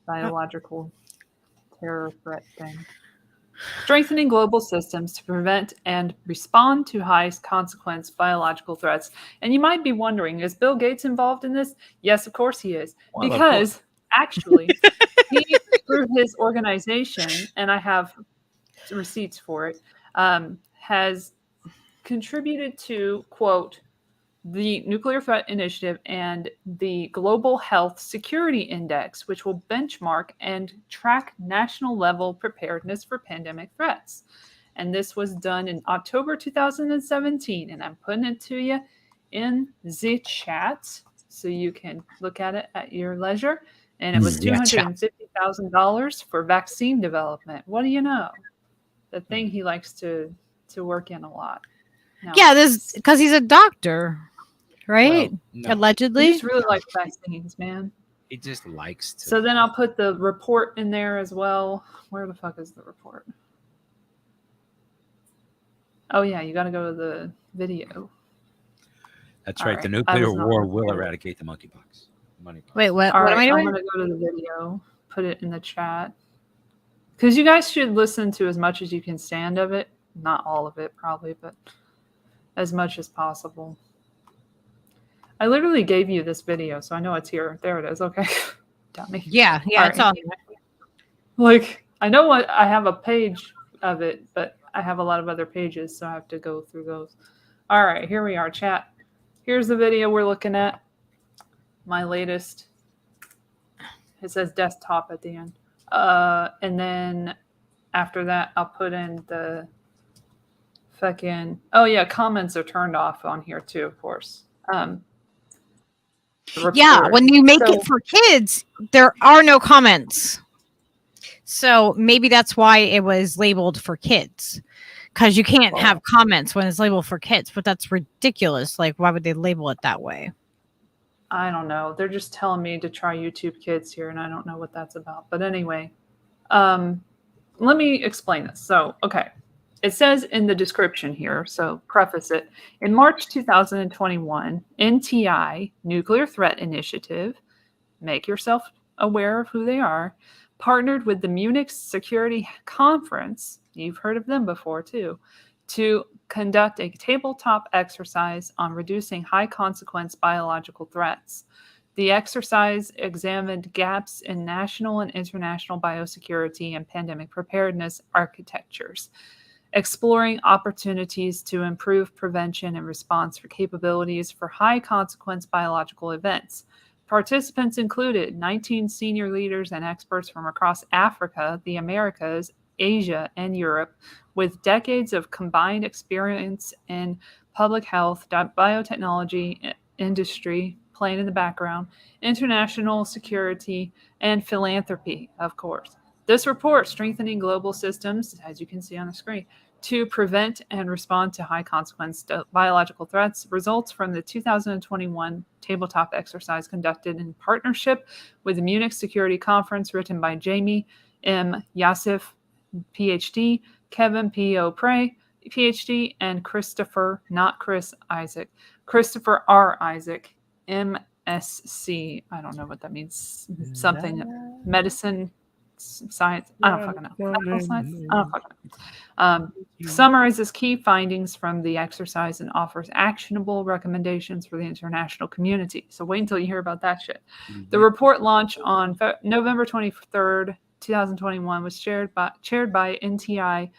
Biological terror threat thing. Strengthening global systems to prevent and respond to high consequence biological threats. And you might be wondering, is Bill Gates involved in this? Yes, of course he is. Well, of Because actually, he, through his organization, and I have receipts for it, has contributed to, quote, the Nuclear Threat Initiative and the Global Health Security Index, which will benchmark and track national level preparedness for pandemic threats. And this was done in October 2017. And I'm putting it to you in the chat so you can look at it at your leisure. And it was $250,000 for vaccine development. What do you know? The thing he likes to work in a lot. No, Yeah, this because he's a doctor, right? Well, no, Allegedly. he just really likes vaccines, man. he just likes to. So then I'll put the report in there as well. Where the fuck is the report? Oh yeah, you got to go to the video. That's All right. right. The I nuclear was not war looking will at it. eradicate the monkeypox. Moneypox. Wait, what? All What am I right, I'm doing? gonna go to the video. Put it in the chat because you guys should listen to as much as you can stand of it. Not all of it, probably, but as much as possible. I literally gave you this video, so I know it's here. There it is. Okay, dummy. Yeah, All it's right. on. Like I know what I have a page of it, but I have a lot of other pages, so I have to go through those. All right, here we are, chat. Here's the video we're looking at. My latest. It says desktop at the end. And then after that, I'll put in the fucking. Oh yeah, comments are turned off on here too, of course. Yeah, report. when you make So- it for kids, there are no comments. So maybe that's why it was labeled for kids. because you can't have comments when it's labeled for kids, but that's ridiculous. Like, why would they label it that way? I don't know. They're just telling me to try YouTube Kids here, and I don't know what that's about. But anyway, let me explain this. So, okay. It says in the description here, so preface it. In March 2021, NTI, Nuclear Threat Initiative, make yourself aware of who they are, partnered with the Munich Security Conference, you've heard of them before too, to conduct a tabletop exercise on reducing high-consequence biological threats. The exercise examined gaps in national and international biosecurity and pandemic preparedness architectures, exploring opportunities to improve prevention and response for capabilities for high-consequence biological events. Participants included 19 senior leaders and experts from across Africa, the Americas, Asia, and Europe, with decades of combined experience in public health, biotechnology, industry, playing in the background, international security, and philanthropy, of course. This report, Strengthening Global Systems, as you can see on the screen, to prevent and respond to high-consequence biological threats, results from the 2021 tabletop exercise conducted in partnership with the Munich Security Conference, written by Jamie M. Yassif, PhD, Kevin P. O'Prey, PhD, and Christopher, not Chris Isaac, Christopher R. Isaac, MSc. I don't know what that means. Something, medicine, science. I don't fucking know. Medical science. I don't fucking know. Summarizes key findings from the exercise and offers actionable recommendations for the international community. So wait until you hear about that shit. The report launched on November 23rd, 2021 was chaired by NTI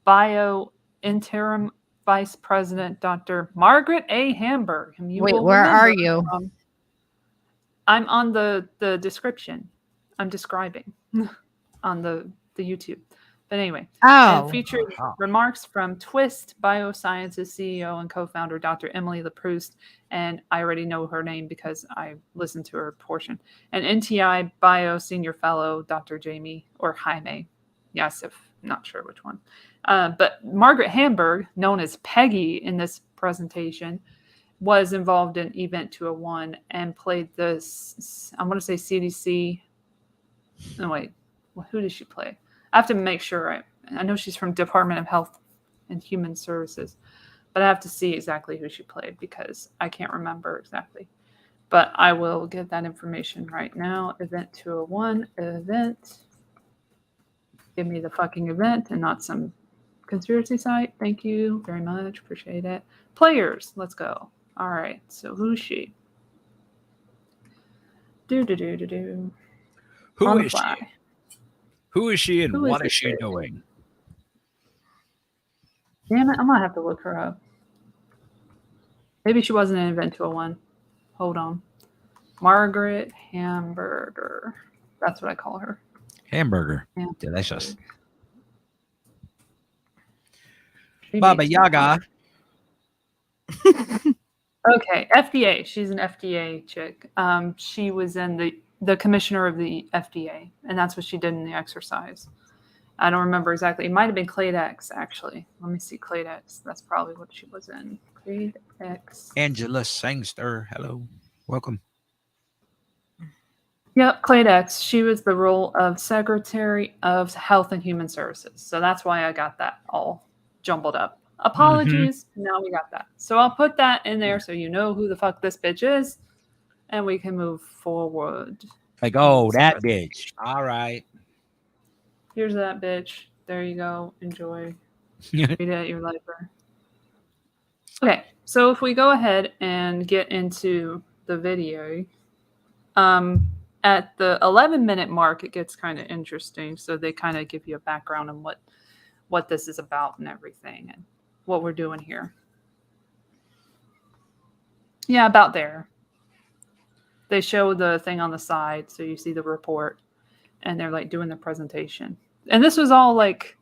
Bio Interim Vice President Dr. Margaret A. Hamburg. Wait, where are you? I'm on the description. I'm describing on the YouTube. But anyway, and featured remarks from Twist Biosciences CEO and co-founder Dr. Emily LaProust, and I already know her name because I listened to her portion, and NTI Bio Senior Fellow Dr. Jamie or Jaime Yassif, not sure which one. But Margaret Hamburg, known as Peggy in this presentation, was involved in Event 201 and played this, I want to say CDC. No, wait, who did she play? I have to make sure. I know she's from Department of Health and Human Services, but I have to see exactly who she played because I can't remember exactly. But I will get that information right now. Event 201, event. Give me the fucking event and not some conspiracy site. Thank you very much. Appreciate it. Players, let's go. All right, so who's she? Who is she? Who is she and what is she doing? Damn it, I'm going to have to look her up. Maybe she wasn't in Event 201. Hold on. Margaret Hamburger. That's what I call her. Hamburger. Yeah. Delicious. Baba Yaga. Okay, FDA. She's an FDA chick. She was in the commissioner of the FDA, and that's what she did in the exercise. I don't remember exactly. It might have been Cladex, actually. Let me see, Cladex. That's probably what she was in. Cladex. Angela Sangster. Hello. Welcome. Yep, Cladex. She was the role of Secretary of Health and Human Services. So that's why I got that all jumbled up. Apologies. Mm-hmm. Now we got that. So I'll put that in there so you know who the fuck this bitch is, and we can move forward. Like, oh, that bitch. All right. Here's that bitch. There you go. Enjoy. Read it at your library. Okay, so if we go ahead and get into the video, at the 11-minute mark, it gets kind of interesting. So they kind of give you a background on what this is about and everything and what we're doing here. Yeah, about there. They show the thing on the side, so you see the report, and they're like doing the presentation. And this was all like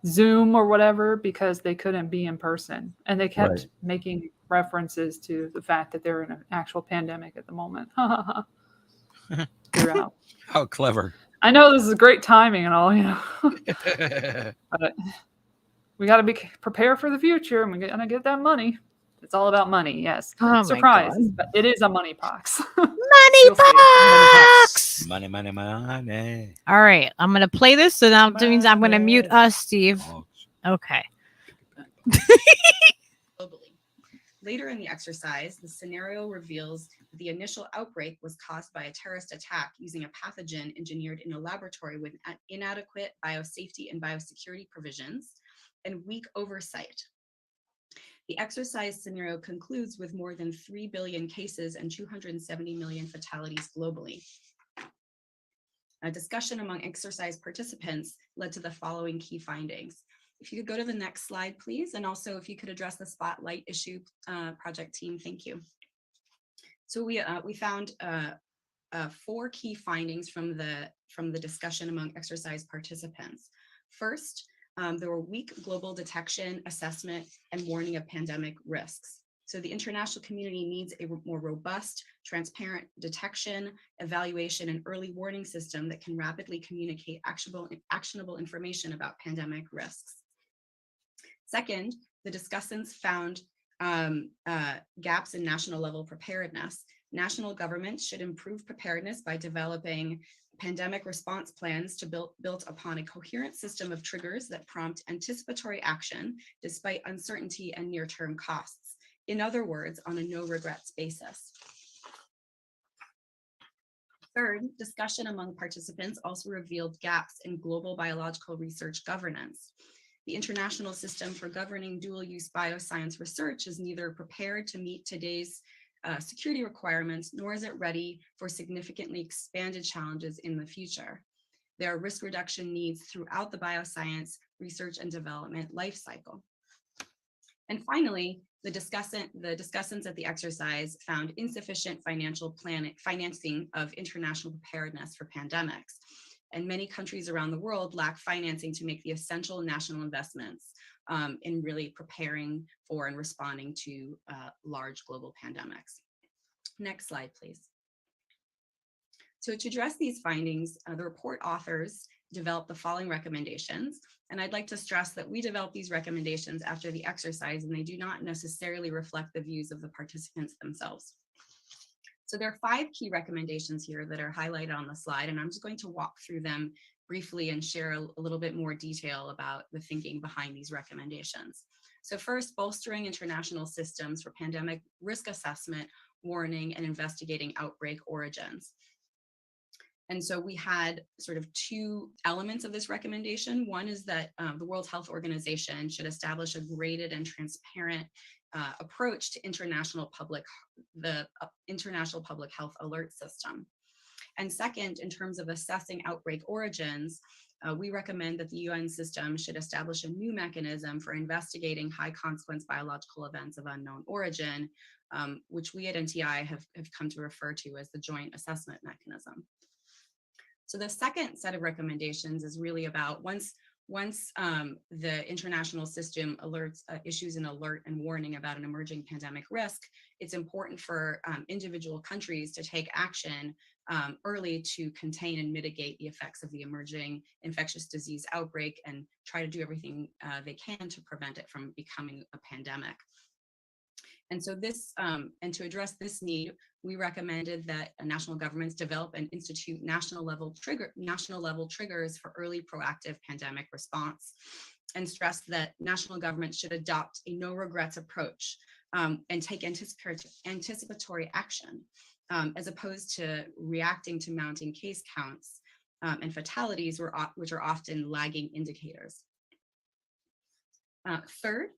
Zoom or whatever because they couldn't be in person. And they kept making references to the fact that they're in an actual pandemic at the moment. Throughout. How clever. I know this is great timing and all, you know. But we got to be prepare for the future, and we're gonna get that money. It's all about money. Yes. Oh my Surprise! God. But it is a money pox. Money You'll see. box. Money, money, money. All right, I'm gonna play this. So now that means I'm gonna mute us, Steve. Okay. Globally. Later in the exercise, the scenario reveals that the initial outbreak was caused by a terrorist attack using a pathogen engineered in a laboratory with inadequate biosafety and biosecurity provisions and weak oversight. The exercise scenario concludes with more than 3 billion cases and 270 million fatalities globally. A discussion among exercise participants led to the following key findings. If you could go to the next slide, please. And also if you could address the spotlight issue, project team, thank you. So we found 4 key findings from the discussion among exercise participants. First, there were weak global detection, assessment, and warning of pandemic risks. So the international community needs a more robust, transparent detection, evaluation, and early warning system that can rapidly communicate actionable information about pandemic risks. Second, the discussants found gaps in national level preparedness. National governments should improve preparedness by developing pandemic response plans built upon a coherent system of triggers that prompt anticipatory action despite uncertainty and near-term costs. In other words, on a no regrets basis. Third, discussion among participants also revealed gaps in global biological research governance. The international system for governing dual-use bioscience research is neither prepared to meet today's security requirements, nor is it ready for significantly expanded challenges in the future. There are risk reduction needs throughout the bioscience research and development life cycle. And finally, the discussants at the exercise found insufficient financing of international preparedness for pandemics. And many countries around the world lack financing to make the essential national investments in really preparing for and responding to large global pandemics. Next slide, please. So to address these findings, the report authors developed the following recommendations. And I'd like to stress that we developed these recommendations after the exercise, and they do not necessarily reflect the views of the participants themselves. So there are 5 key recommendations here that are highlighted on the slide, and I'm just going to walk through them briefly and share a little bit more detail about the thinking behind these recommendations. So first, bolstering international systems for pandemic risk assessment, warning, and investigating outbreak origins. And so we had sort of 2 elements of this recommendation. One is that the World Health Organization should establish a graded and transparent approach to international public health alert system. And second, in terms of assessing outbreak origins, we recommend that the UN system should establish a new mechanism for investigating high consequence biological events of unknown origin, which we at NTI have come to refer to as the joint assessment mechanism. So the second set of recommendations is really about once the international system issues an alert and warning about an emerging pandemic risk, it's important for individual countries to take action early to contain and mitigate the effects of the emerging infectious disease outbreak and try to do everything they can to prevent it from becoming a pandemic. And so and to address this need, we recommended that national governments develop and institute national level triggers for early proactive pandemic response, and stress that national governments should adopt a no regrets approach and take anticipatory action, as opposed to reacting to mounting case counts and fatalities, which are often lagging indicators. Third,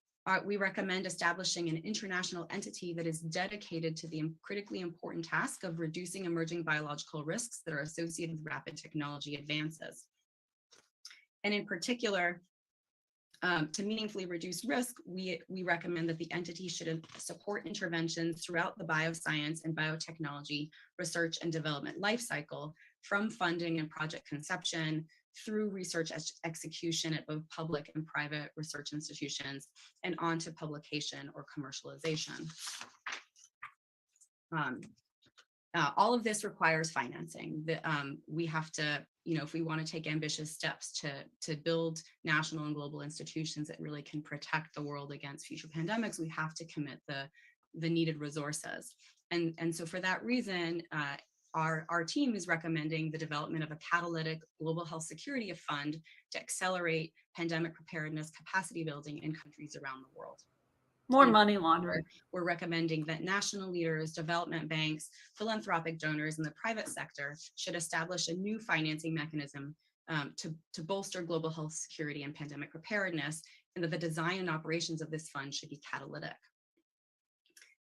we recommend establishing an international entity that is dedicated to the critically important task of reducing emerging biological risks that are associated with rapid technology advances. And in particular, to meaningfully reduce risk, we recommend that the entity should support interventions throughout the bioscience and biotechnology research and development lifecycle, from funding and project conception through research execution at both public and private research institutions, and on to publication or commercialization. All of this requires financing. We have to, if we want to take ambitious steps to build national and global institutions that really can protect the world against future pandemics, we have to commit the needed resources. And so for that reason, our team is recommending the development of a catalytic global health security fund to accelerate pandemic preparedness capacity building in countries around the world. More money laundering. We're recommending that national leaders, development banks, philanthropic donors, and the private sector should establish a new financing mechanism to bolster global health security and pandemic preparedness, and that the design and operations of this fund should be catalytic.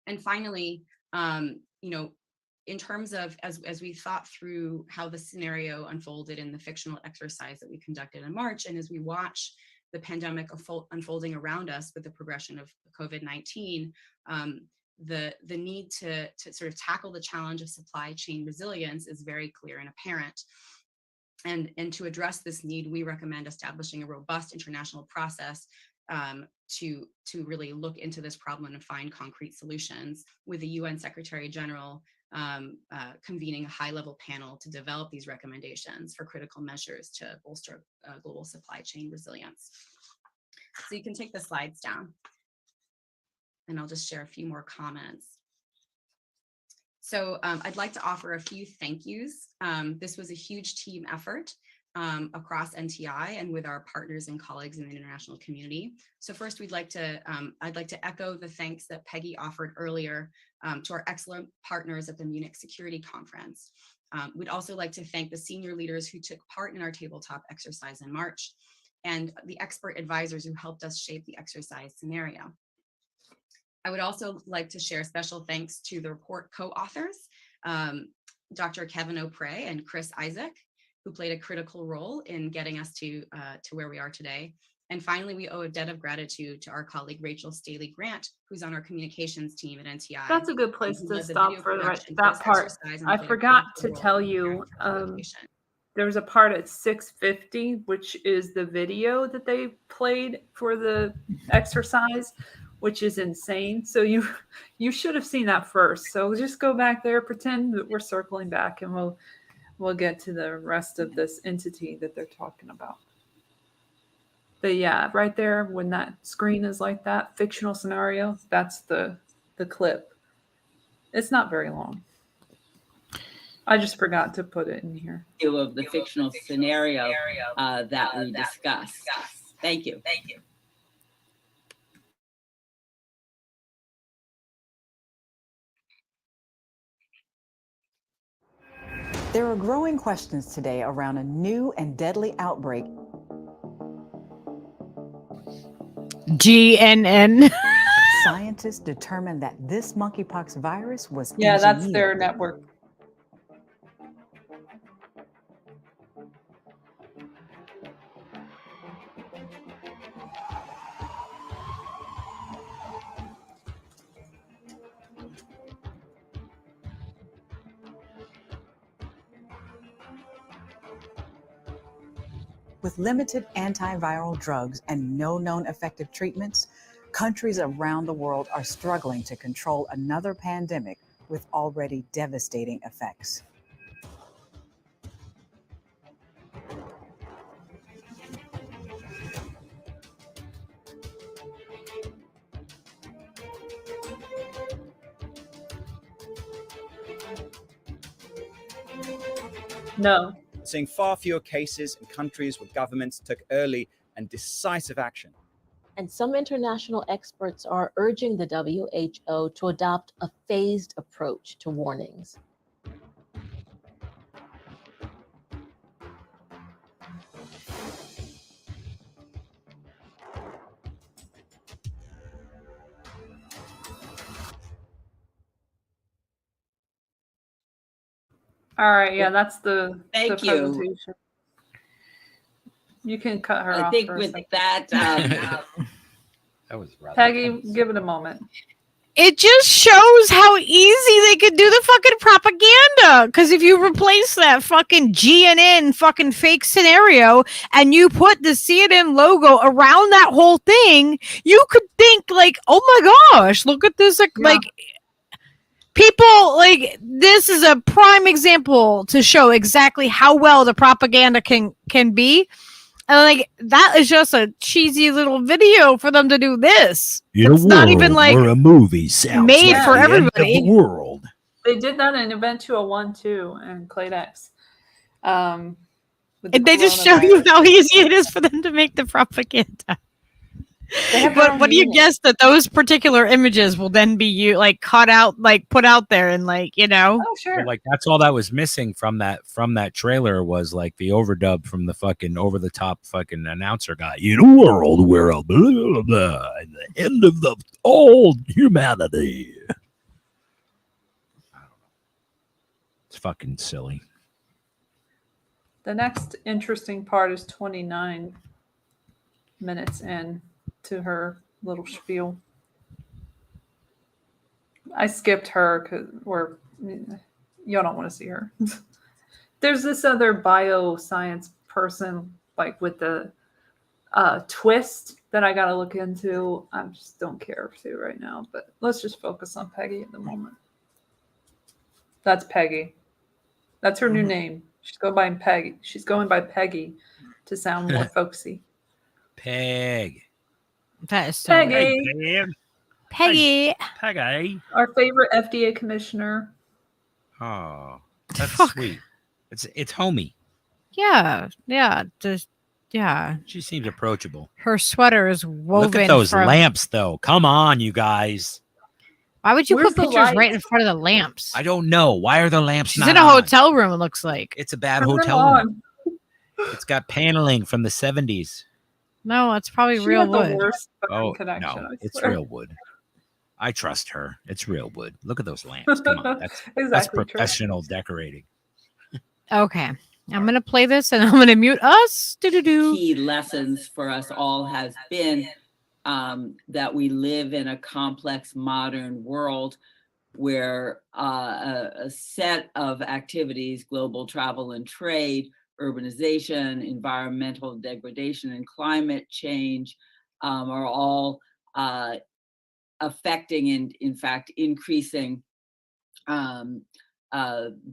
And finally, in terms of, as we thought through how the scenario unfolded in the fictional exercise that we conducted in March, and as we watch the pandemic unfolding around us with the progression of COVID-19, the need to sort of tackle the challenge of supply chain resilience is very clear and apparent. And to address this need, we recommend establishing a robust international process to really look into this problem and find concrete solutions, with the UN Secretary General convening a high-level panel to develop these recommendations for critical measures to bolster global supply chain resilience. So you can take the slides down, and I'll just share a few more comments. So I'd like to offer a few thank yous. This was a huge team effort across NTI and with our partners and colleagues in the international community. So first, I'd like to echo the thanks that Peggy offered earlier to our excellent partners at the Munich Security Conference. We'd also like to thank the senior leaders who took part in our tabletop exercise in March, and the expert advisors who helped us shape the exercise scenario. I would also like to share special thanks to the report co-authors, Dr. Kevin O'Prey and Chris Isaac, who played a critical role in getting us to where we are today. And finally, we owe a debt of gratitude to our colleague, Rachel Staley Grant, who's on our communications team at NTI. That's a good place to stop for that part. I forgot to tell you, there's a part at 6:50, which is the video that they played for the exercise, which is insane. So you should have seen that first. So just go back there, pretend that we're circling back, and we'll get to the rest of this entity that they're talking about. But yeah, right there, when that screen is like that, fictional scenario, that's the clip. It's not very long. I just forgot to put it in here. Of the fictional scenario that we discussed. Thank you. There are growing questions today around a new and deadly outbreak. GNN. Scientists determined that this monkeypox virus was that's engineered. their network. With limited antiviral drugs and no known effective treatments, countries around the world are struggling to control another pandemic with already devastating effects. No. Seeing far fewer cases in countries where governments took early and decisive action. And some international experts are urging the WHO to adopt a phased approach to warnings. All right, yeah, that's the Thank you. presentation. You can cut her off. I think for a with second. that, That was rather Peggy, give it a moment. It just shows how easy they could do the fucking propaganda. Because if you replace that fucking GNN fucking fake scenario and you put the CNN logo around that whole thing, you could think like, oh my gosh, look at this. Like people like this is a prime example to show exactly how well the propaganda can be. And like that is just a cheesy little video for them to do this. It's not even like a movie sounds made like for the end of everybody. the world. They did that in Event 201 too, and Claydex. They just show you how easy it is for them to make the propaganda. But what do you guess that those particular images will then be cut out, put out there, and Oh, sure. Well, like that's all that was missing from that trailer was like the overdub from the fucking over the top fucking announcer guy. In a world where a blah, blah, blah, and the end of all humanity. It's fucking silly. The next interesting part is 29 minutes in to her little spiel. I skipped her because y'all don't want to see her. There's this other bioscience person with the twist that I got to look into. I just don't care to right now, but let's just focus on Peggy at the moment. That's Peggy. That's her new name. She's going by Peggy. She's going by Peggy to sound more folksy. Peg. That is so Peggy. Peggy. Peggy. Our favorite FDA commissioner. Oh, that's sweet. It's homey. Yeah. She seems approachable. Her sweater is woven. Look at those lamps, though. Come on, you guys. Why would you Where's put the pictures light? right in front of the lamps? I don't know. Why are the lamps She's not in a on? hotel room, it looks like. It's a bad Turn them hotel on. room. It's got paneling from the 70s. No, it's probably She real had the wood. worst fucking Oh, connection. no. I It's swear. real wood. I trust her. It's real wood. Look at those lamps. Come on. That's Exactly, professional decorating. Okay. I'm going to play this and I'm going to mute us. Do-do-do. Key lessons for us all has been that we live in a complex modern world where a set of activities, global travel and trade, urbanization, environmental degradation, and climate change are all affecting and, in fact, increasing the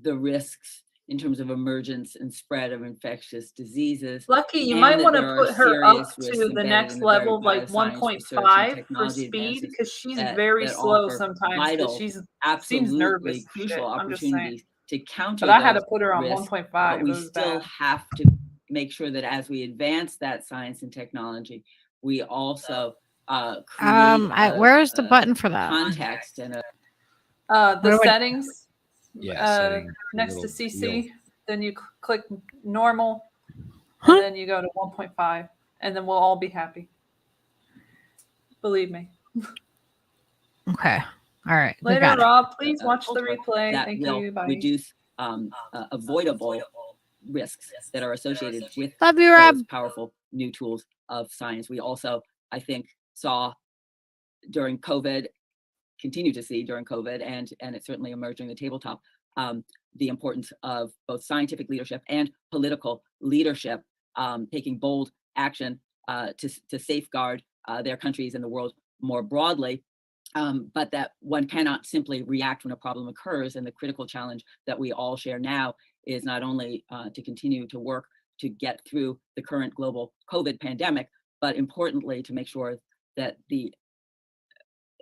risks in terms of emergence and spread of infectious diseases. Lucky, you and might that want to there are put her up serious risks to the embedded next in the very level, like bioscience research and 1.5 for technology speed, advances because she's that- very that slow offer sometimes. vital, Because she's seems absolutely nervous. crucial Shit, I'm just saying. opportunities to counter But I had to those put her on risks, 1.5. but we It was still bad. have to make sure that as we advance that science and technology, we also create where's the button for that? context and The settings. Settings, Next to little CC, wheel. then you click normal, Huh? and then you go to 1.5, and then we'll all be happy. Believe me. Okay. All right. We Later, got it. Rob, please watch the replay. that Thank will you. Bye. reduce avoidable risks that are associated with Love you, Rob. those powerful new tools of science. We also, I think, saw during COVID, continue to see during COVID, and it's certainly emerged during the tabletop, the importance of both scientific leadership and political leadership taking bold action to safeguard their countries and the world more broadly. But that one cannot simply react when a problem occurs. And the critical challenge that we all share now is not only to continue to work to get through the current global COVID pandemic, but importantly, to make sure that the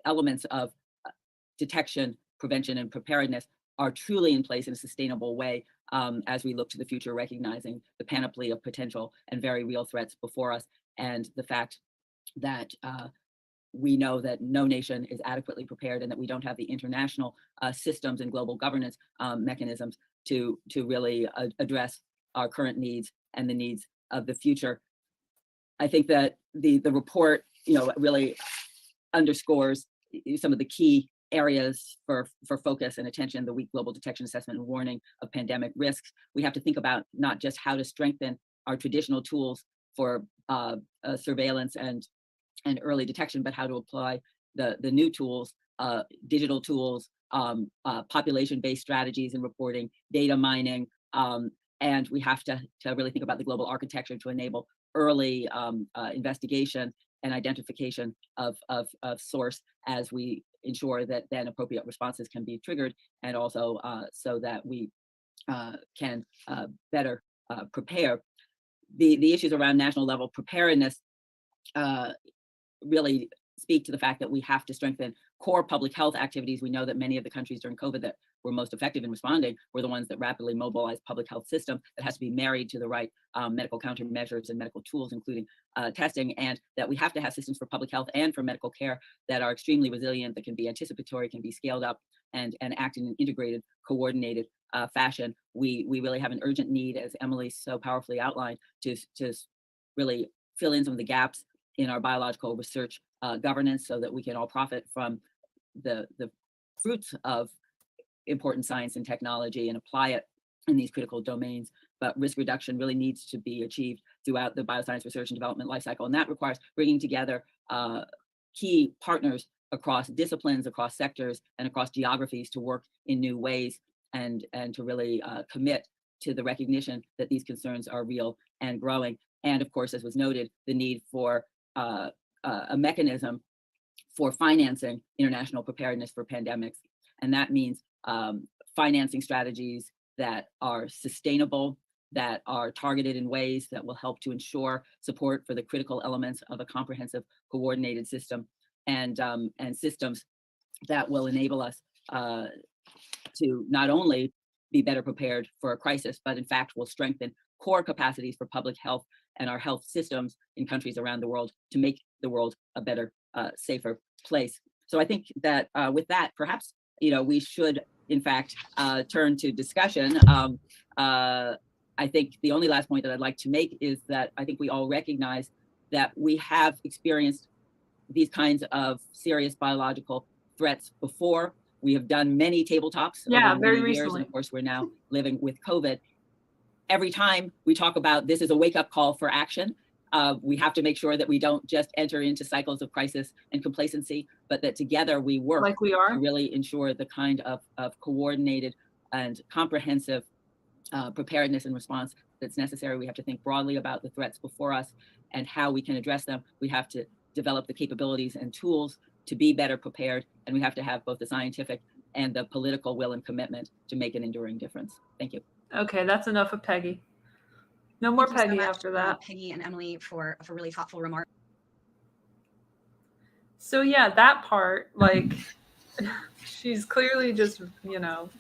elements of detection, prevention, and preparedness are truly in place in a sustainable way as we look to the future, recognizing the panoply of potential and very real threats before us, and the fact that we know that no nation is adequately prepared and that we don't have the international systems and global governance mechanisms to really address our current needs and the needs of the future. I think that the report, really underscores some of the key areas for focus and attention: the weak global detection, assessment, and warning of pandemic risks. We have to think about not just how to strengthen our traditional tools for surveillance and early detection, but how to apply the new tools, digital tools, population-based strategies in reporting, data mining, and we have to really think about the global architecture to enable early investigation and identification of source as we ensure that then appropriate responses can be triggered, and also so that we can better prepare. The issues around national level preparedness really speak to the fact that we have to strengthen core public health activities. We know that many of the countries during COVID that were most effective in responding were the ones that rapidly mobilized public health system that has to be married to the right medical countermeasures and medical tools, including testing, and that we have to have systems for public health and for medical care that are extremely resilient, that can be anticipatory, can be scaled up, and act in an integrated, coordinated fashion. We really have an urgent need, as Emily so powerfully outlined, to really fill in some of the gaps in our biological research governance, so that we can all profit from the fruits of important science and technology and apply it in these critical domains. But risk reduction really needs to be achieved throughout the bioscience research and development lifecycle, and that requires bringing together key partners across disciplines, across sectors, and across geographies to work in new ways, and to really commit to the recognition that these concerns are real and growing. And of course, as was noted, the need for a mechanism for financing international preparedness for pandemics. And that means financing strategies that are sustainable, that are targeted in ways that will help to ensure support for the critical elements of a comprehensive, coordinated system, and systems that will enable us to not only be better prepared for a crisis, but in fact will strengthen core capacities for public health and our health systems in countries around the world to make the world a better, safer place. So I think that with that, perhaps, we should, in fact, turn to discussion. I think the only last point that I'd like to make is that I think we all recognize that we have experienced these kinds of serious biological threats before. We have done many tabletops over very many years, recently. and of course, we're now living with COVID. Every time we talk about this is a wake-up call for action, we have to make sure that we don't just enter into cycles of crisis and complacency, but that together we work like we are to really ensure the kind of coordinated and comprehensive preparedness and response that's necessary. We have to think broadly about the threats before us and how we can address them. We have to develop the capabilities and tools to be better prepared, and we have to have both the scientific and the political will and commitment to make an enduring difference. Thank you. Okay, that's enough of Peggy. No more Thank you so Peggy much, after that. Peggy and Emily, for really thoughtful remarks. So yeah, that part, like, she's clearly just,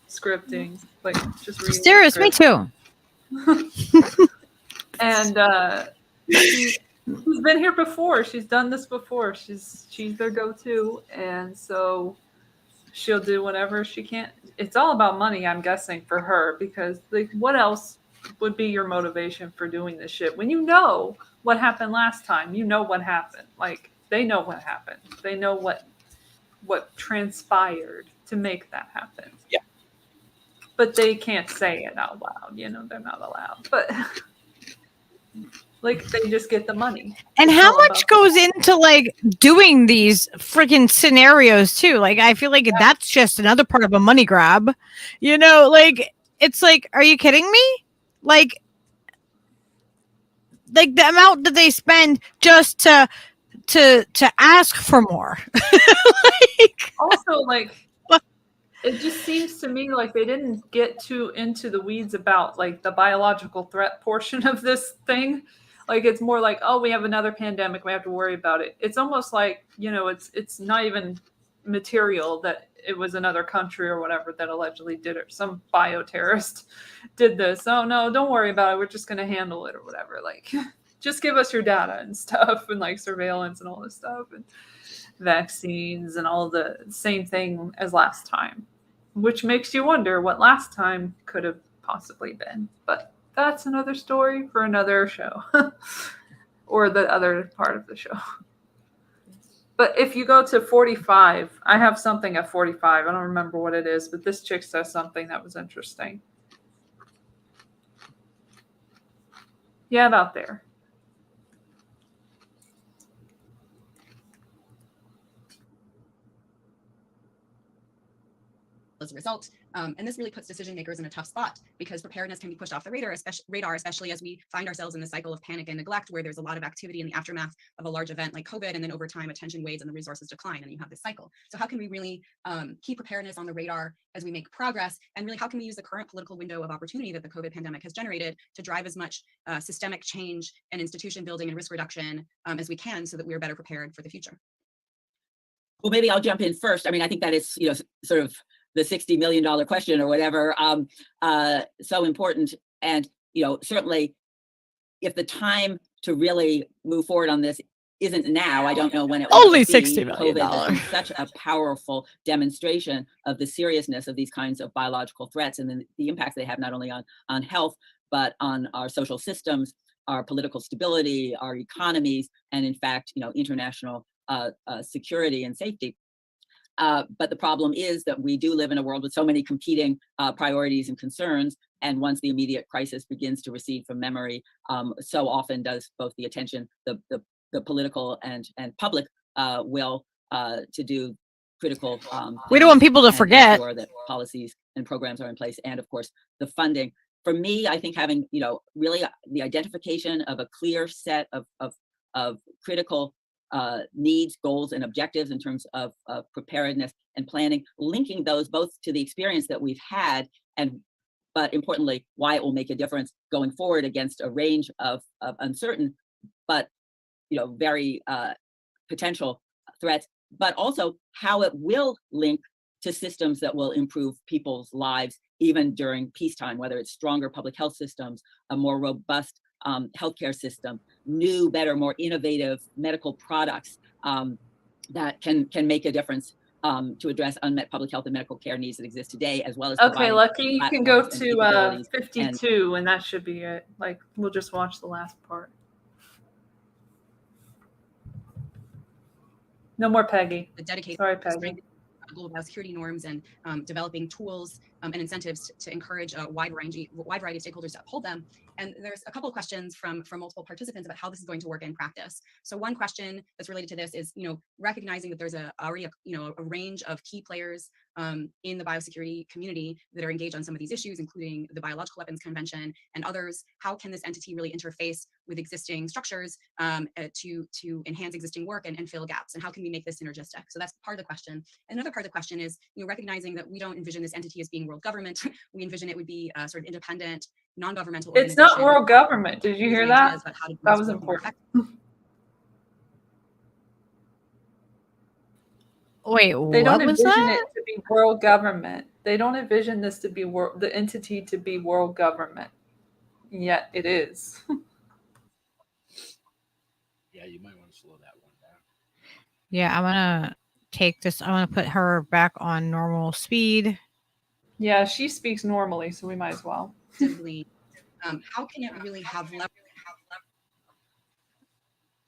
scripting, like just reading. Serious, me too. And she's been here before. She's done this before. She's their go-to, and so she'll do whatever she can. It's all about money, I'm guessing, for her, because like, what else would be your motivation for doing this shit when you know what happened last time? You know what happened. Like, they know what happened. They know what transpired to make that happen. Yeah. But they can't say it out loud. They're not allowed. But like, they just get the money. And It's how all much about goes into like doing these freaking scenarios too? Like, I feel like that's just another part of a money grab. Like, it's like, are you kidding me? Like the amount that they spend just to ask for more. Also, like, it just seems to me like they didn't get too into the weeds about like the biological threat portion of this thing. Like, it's more like, oh, we have another pandemic, we have to worry about it. It's almost like, it's not even material that it was another country or whatever that allegedly did it. Some bioterrorist did this. Oh no, don't worry about it. We're just going to handle it or whatever. Like, just give us your data and stuff, and like surveillance and all this stuff, and vaccines and all the same thing as last time, which makes you wonder what last time could have possibly been. But that's another story for another show or the other part of the show. But if you go to 45, I have something at 45. I don't remember what it is, but this chick says something that was interesting. Yeah, about there. as a result. And this really puts decision makers in a tough spot because preparedness can be pushed off the radar, especially as we find ourselves in the cycle of panic and neglect, where there's a lot of activity in the aftermath of a large event like COVID, and then over time attention wanes and the resources decline, and you have this cycle. So how can we really keep preparedness on the radar as we make progress? And really, how can we use the current political window of opportunity that the COVID pandemic has generated to drive as much systemic change and institution building and risk reduction as we can, so that we are better prepared for the future? Well, maybe I'll jump in first. I mean, I think that is, sort of the $60 million question or whatever, so important. And, certainly if the time to really move forward on this isn't now, I don't know when it will Only be. $60 million. COVID has been such a powerful demonstration of the seriousness of these kinds of biological threats and the impacts they have not only on health, but on our social systems, our political stability, our economies, and in fact, international security and safety. But the problem is that we do live in a world with so many competing priorities and concerns. And once the immediate crisis begins to recede from memory, so often does both the attention, the political and public will to do critical. We don't want people to forget that policies and programs are in place, and of course the funding. For me, I think having really the identification of a clear set of critical needs, goals, and objectives in terms of preparedness and planning, linking those both to the experience that we've had, but importantly, why it will make a difference going forward against a range of uncertain, but very potential threats, but also how it will link to systems that will improve people's lives even during peacetime, whether it's stronger public health systems, a more robust healthcare system, new, better, more innovative medical products that can make a difference to address unmet public health and medical care needs that exist today, as well as Okay, Lucky, you can go platforms and to capabilities 52, and that should be it. Like, we'll just watch the last part. No more Peggy. The dedicated Sorry, Peggy. global biosecurity norms and developing tools and incentives to encourage a wide variety of stakeholders to uphold them. And there's a couple of questions from multiple participants about how this is going to work in practice. So one question that's related to this is, recognizing that there's already a range of key players in the biosecurity community that are engaged on some of these issues, including the Biological Weapons Convention and others. How can this entity really interface with existing structures to enhance existing work and fill gaps? And how can we make this synergistic? So that's part of the question. Another part of the question is, recognizing that we don't envision this entity as being world government. We envision it would be a sort of independent, non-governmental organization. It's not world government. Did you hear that? That was important. Wait, they what don't was envision that? it to be world government. They don't envision this to be the entity to be world government. Yet it is. Yeah, you might want to slow that one down. Yeah, I'm gonna take this. I'm gonna put her back on normal speed. Yeah, she speaks normally, so we might as well. How can it really have leverage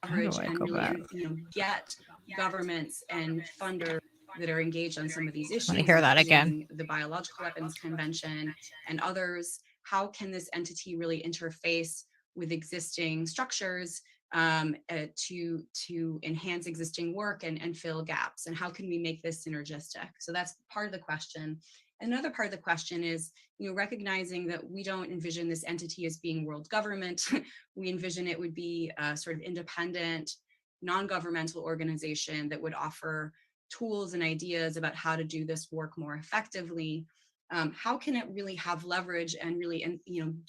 and really get governments and funders that are engaged on some of these issues? I hear that again. The Biological Weapons Convention and others. How can this entity really interface with existing structures to enhance existing work and fill gaps? And how can we make this synergistic? So that's part of the question. Another part of the question is, recognizing that we don't envision this entity as being world government. We envision it would be a sort of independent, non-governmental organization that would offer tools and ideas about how to do this work more effectively. How can it really have leverage and really,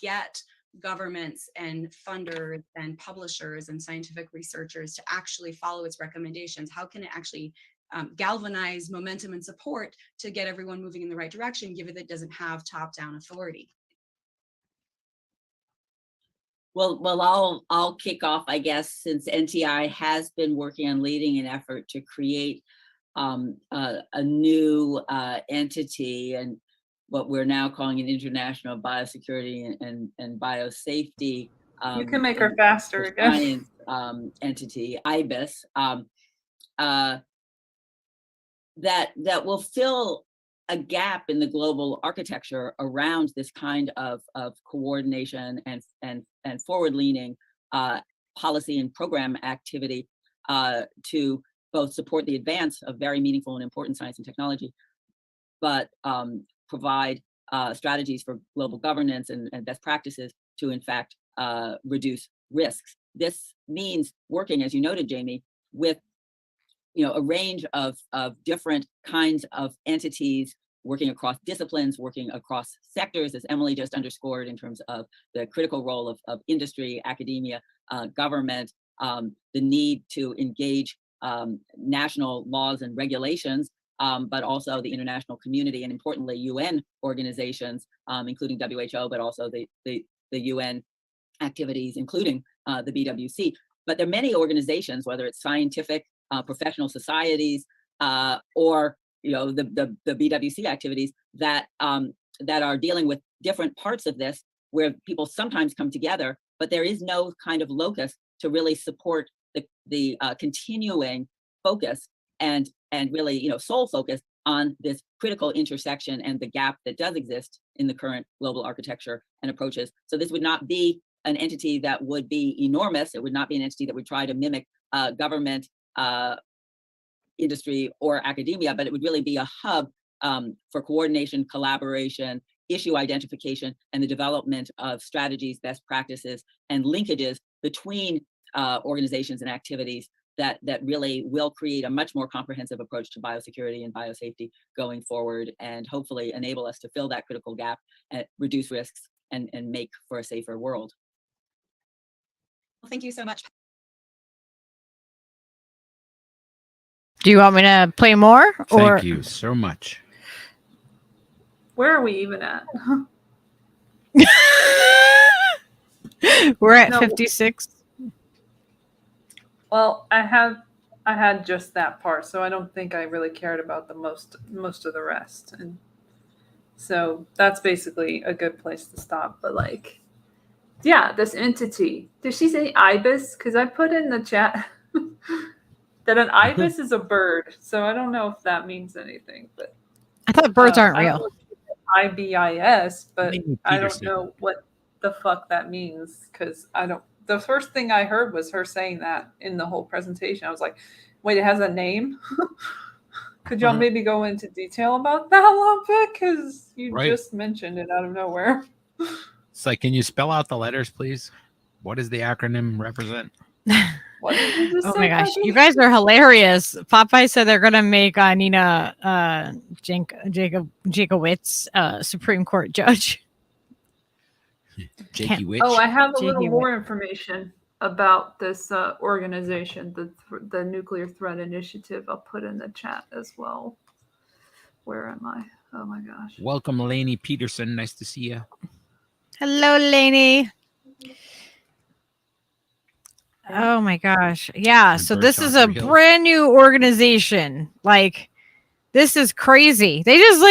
get governments and funders and publishers and scientific researchers to actually follow its recommendations? How can it actually galvanize momentum and support to get everyone moving in the right direction, given that it doesn't have top-down authority? Well, I'll kick off, I guess, since NTI has been working on leading an effort to create a new entity, and what we're now calling an International Biosecurity and Biosafety. You can make her faster again. Science entity, IBIS. That will fill a gap in the global architecture around this kind of coordination and forward-leaning policy and program activity to both support the advance of very meaningful and important science and technology, but provide strategies for global governance and best practices to, in fact, reduce risks. This means working, as you noted, Jamie, with a range of different kinds of entities, working across disciplines, working across sectors, as Emily just underscored, in terms of the critical role of industry, academia, government, the need to engage national laws and regulations, but also the international community, and importantly, UN organizations, including WHO, but also the UN activities, including the BWC. But there are many organizations, whether it's scientific, professional societies, or the BWC activities that are dealing with different parts of this, where people sometimes come together, but there is no kind of locus to really support the continuing focus and really sole focus on this critical intersection and the gap that does exist in the current global architecture and approaches. So this would not be an entity that would be enormous. It would not be an entity that would try to mimic government, industry, or academia, but it would really be a hub for coordination, collaboration, issue identification, and the development of strategies, best practices, and linkages between organizations and activities that really will create a much more comprehensive approach to biosecurity and biosafety going forward, and hopefully enable us to fill that critical gap and reduce risks and make for a safer world. Well, thank you so much. Do you want me to play more? Thank you so much. Where are we even at? We're at 56. Well, I had just that part, so I don't think I really cared about the most of the rest, and so that's basically a good place to stop. But yeah, this entity. Did she say ibis? Because I put in the chat that an ibis is a bird, so I don't know if that means anything. But I thought birds aren't real. IBIS, but I don't know what the fuck that means, because I don't. The first thing I heard was her saying that in the whole presentation. I was like, wait, it has a name? Could y'all maybe go into detail about that a little bit? Because you just mentioned it out of nowhere. It's like, can you spell out the letters, please? What does the acronym represent? What did you just say? Oh my gosh, Peggy? you guys are hilarious. Popeye said they're gonna make Nina Jakowitz Supreme Court judge. Jakey Witch. Oh, I have a Jakey little more information about this organization, the Nuclear Threat Initiative. I'll put in the chat as well. Where am I? Oh my gosh. Welcome, Lainey Peterson. Nice to see you. Hello, Lainey. Oh my gosh. Yeah. And So Bird this is a Talker Hill. brand new organization. This is crazy. They just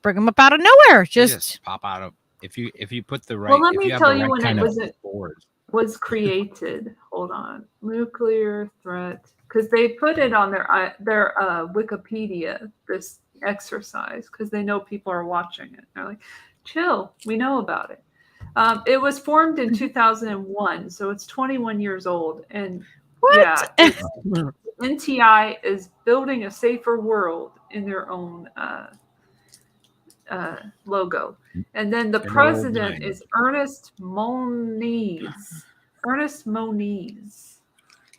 bring them up out of nowhere. They just pop out of if you put the right. Well, let if me you have tell the you right when kind it of was board. was created. Hold on. Nuclear threat, because they put it on their Wikipedia, this exercise, because they know people are watching it. They're like, chill, we know about it. It was formed in 2001, so it's 21 years old. And yeah, NTI is building a safer world in their own logo. And then the president is Ernest Moniz. Ernest Moniz,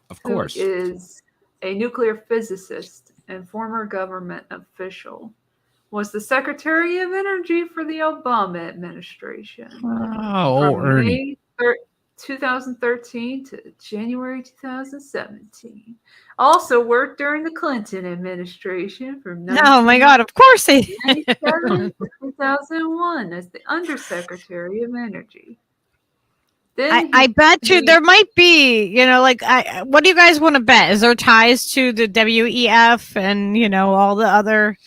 Of course. who is a nuclear physicist and former government official, was the Secretary of Energy for the Obama administration. Oh, from Ernie. May 2013 to January 2017. Also worked during the Clinton administration from Oh my God! Of course they did. 1997 to 2001 as the Undersecretary of Energy. Then I bet you there might be, what do you guys want to bet? Is there ties to the WEF and, all the other?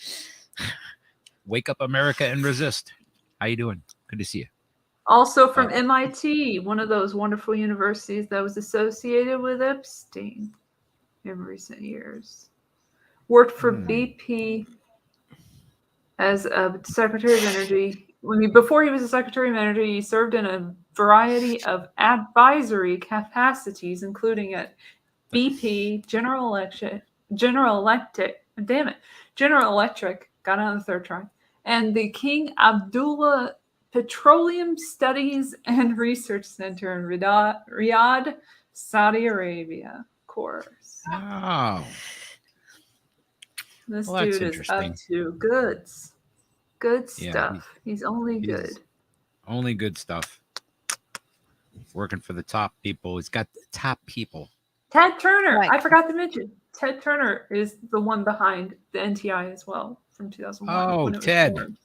Wake up, America, and resist. How you doing? Good to see you. also from MIT, one of those wonderful universities that was associated with Epstein in recent years. Worked for BP as a Secretary of Energy. Before he was a Secretary of Energy, he served in a variety of advisory capacities, including at BP, General Electric, Damn it. General Electric got on the third try. And the King Abdullah Petroleum Studies and Research Center in Riyadh, Saudi Arabia. Of course. Oh. This Well, that's dude is up interesting. to goods. Good Yeah, stuff. He's only he's- good. Only good stuff. Working for the top people. He's got the top people. Ted Turner. Right. I forgot to mention. Ted Turner is the one behind the NTI as well from 2001. Oh, when it was Ted. formed.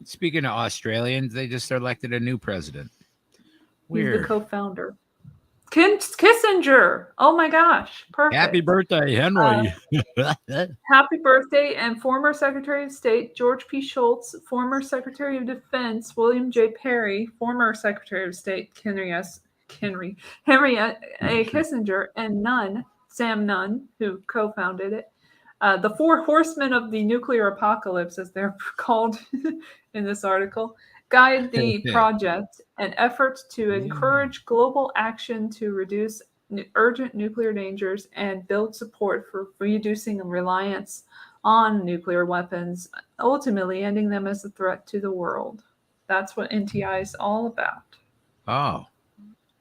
Speaking of Australians, they just elected a new president. He's Weird. the co-founder. Kissinger. Oh my gosh. Perfect. Happy birthday, Henry. Happy birthday. And former Secretary of State George P. Shultz, former Secretary of Defense William J. Perry, former Secretary of State Henry A. Kissinger, and Sam Nunn, who co-founded it. The four horsemen of the nuclear apocalypse, as they're called in this article, guide the project, an effort to encourage global action to reduce urgent nuclear dangers and build support for reducing reliance on nuclear weapons, ultimately ending them as a threat to the world. That's what NTI is all about. Oh.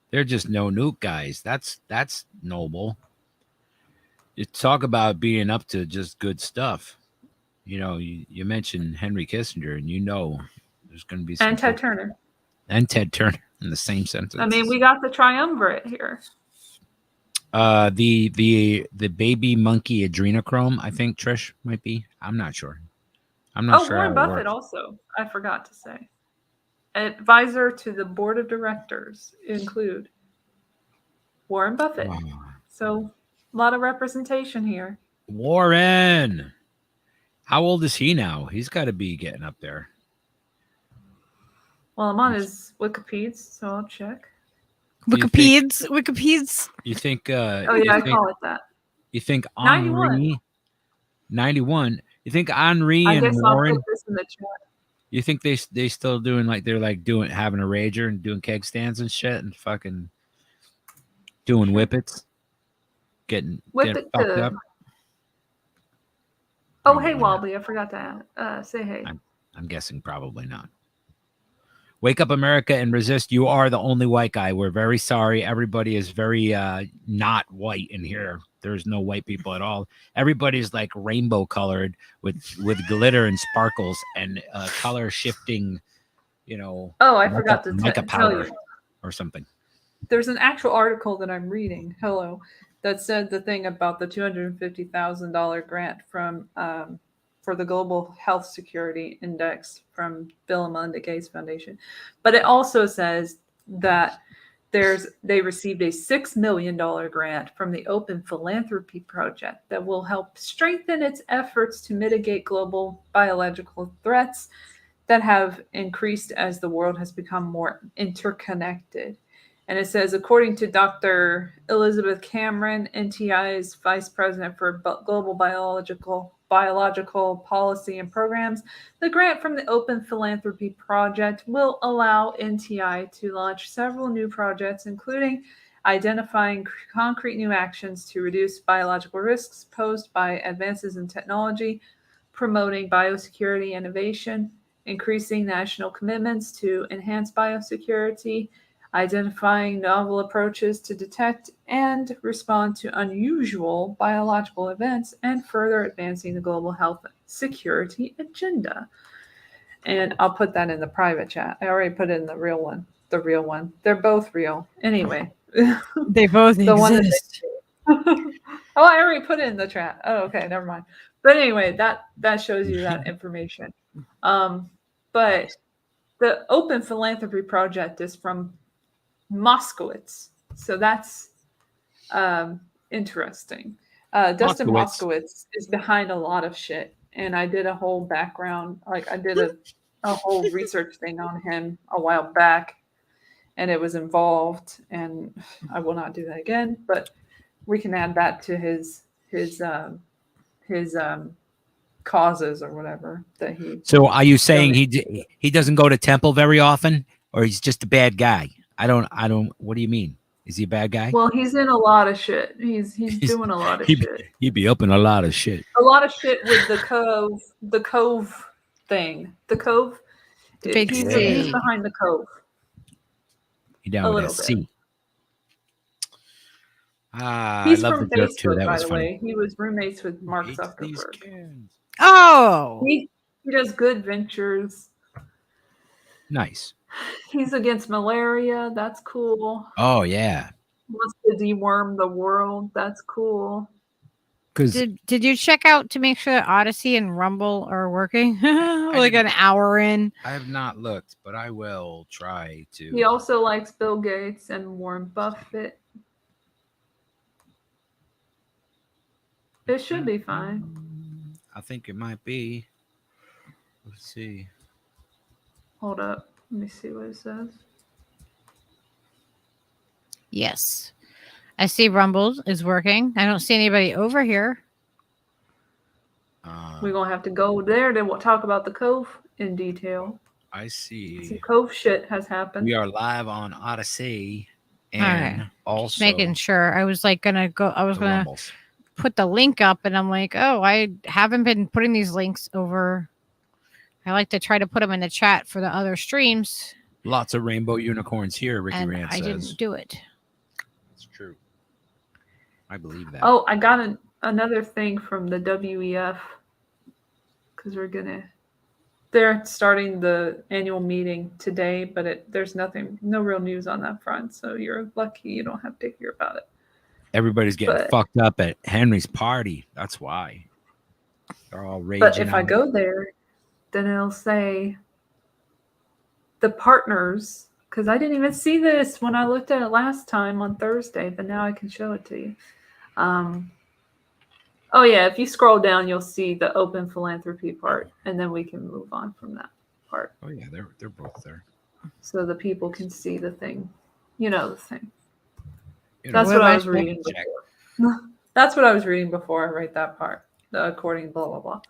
They're just no nuke guys. That's noble. You talk about being up to just good stuff. You know, you mentioned Henry Kissinger, and you know there's going to be some And Ted Turner. and Ted Turner in the same sentence. I mean, we got the triumvirate here. The baby monkey adrenochrome, I think Trish might be. I'm not sure. I'm not sure. Warren how it Buffett works. also, I forgot to say. Advisor to the board of directors include Warren Buffett. Wow. So a lot of representation here. Warren. How old is he now? He's got to be getting up there. Well, I'm on his Wikipedia, so I'll check. Wikipedias. You think? Oh yeah, I call it that. You think 91. Henri? 91. You think Henri I and guess I'll Warren? put this in the chat. You think they still doing like they're like doing having a rager and doing keg stands and shit and fucking doing whippets, getting Whippet fucked to- up? Oh, hey, Probably not. Wobbly, I forgot to say hey. I'm guessing probably not. Wake up, America, and resist. You are the only white guy. We're very sorry. Everybody is very not white in here. There's no white people at all. Everybody's like rainbow colored with glitter and sparkles and color shifting, you know. Oh, I forgot to mica tell powder you. or something. There's an actual article that I'm reading, that said the thing about the $250,000 grant from for the Global Health Security Index from Bill and Melinda Gates Foundation. But it also says that they received a $6 million grant from the Open Philanthropy Project that will help strengthen its efforts to mitigate global biological threats that have increased as the world has become more interconnected. And it says, according to Dr. Elizabeth Cameron, NTI's Vice President for Global Biological Policy and Programs, the grant from the Open Philanthropy Project will allow NTI to launch several new projects, including identifying concrete new actions to reduce biological risks posed by advances in technology, promoting biosecurity innovation, increasing national commitments to enhance biosecurity, identifying novel approaches to detect and respond to unusual biological events, and further advancing the global health security agenda. And I'll put that in the private chat. I already put it in the real one. They're both real. Anyway. They both The one that exist. Oh, I already put it in the chat. Oh, okay, never mind. But anyway, that shows you that information. But the Open Philanthropy Project is from Moskowitz. So that's interesting. Dustin Moskowitz is behind a lot of shit. And I did a whole background, like I did a whole research thing on him a while back. And it was involved. And I will not do that again. But we can add that to his causes or whatever that he. So are you saying he doesn't go to temple very often, or he's just a bad guy? I don't. What do you mean? Is he a bad guy? Well, he's in a lot of shit. He's doing a lot of shit. He'd be up in a lot of shit. A lot of shit with the cove thing. The cove. The big He's C. behind the cove. He down A with little that C. I He's love from the joke too. Facebook, That by was the funny. way. He was roommates with Mark Hates these Zuckerberg. kids. Oh, He does good ventures. Nice. He's against malaria. That's cool. Oh yeah. Wants to deworm the world. That's cool. Because did you check out to make sure that Odysee and Rumble are working? Like an hour in. I have not looked, but I will try to. He also likes Bill Gates and Warren Buffett. It should be fine. I think it might be. Let's see. Hold up. Let me see what it says. Yes. I see Rumble is working. I don't see anybody over here. We're going to have to go there to talk about the Cove in detail. I see. Some Cove shit has happened. We are live on Odysee and Alright. also Just making sure. I was like gonna go. I was the gonna Rumbles. put the link up, and I'm like, oh, I haven't been putting these links over. I like to try to put them in the chat for the other streams. Lots of rainbow unicorns here, Ricky And Rand I says. didn't do it. It's true. I believe that. Oh, I got another thing from the WEF because they're starting the annual meeting today, but there's no real news on that front. So you're lucky you don't have to hear about it. Everybody's getting fucked up at Henry's party. That's why. They're all raging. But if I go there, then it'll say the partners, because I didn't even see this when I looked at it last time on Thursday, but now I can show it to you. Oh yeah, if you scroll down, you'll see the open philanthropy part, and then we can move on from that part. Oh yeah, they're both there. So the people can see the thing. You know the thing. You know, That's what I was reading before. That's what I was reading before I write that part. The according blah blah blah.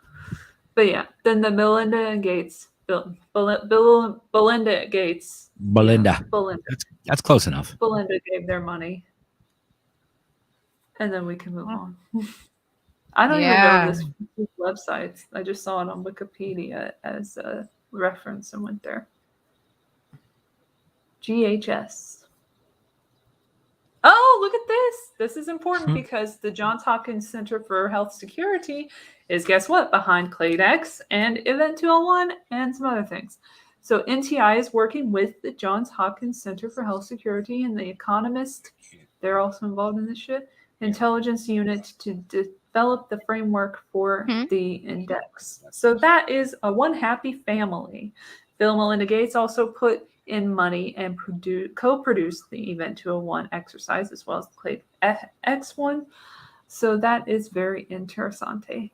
But yeah, then the Belinda Gates. Belinda Gates. Belinda. Yeah, Belinda. That's close enough. Belinda gave their money. And then we can move on. I don't even know this website. I just saw it on Wikipedia as a reference and went there. GHS. Oh, look at this. This is important because the Johns Hopkins Center for Health Security is, guess what, behind Cladex and Event 201 and some other things. So NTI is working with the Johns Hopkins Center for Health Security and The Economist. They're also involved in this shit. Intelligence unit to develop the framework for the index. So that is a one happy family. Bill and Melinda Gates also put in money and co-produced the Event 201 exercise as well as the Clade X one. So that is very interessante.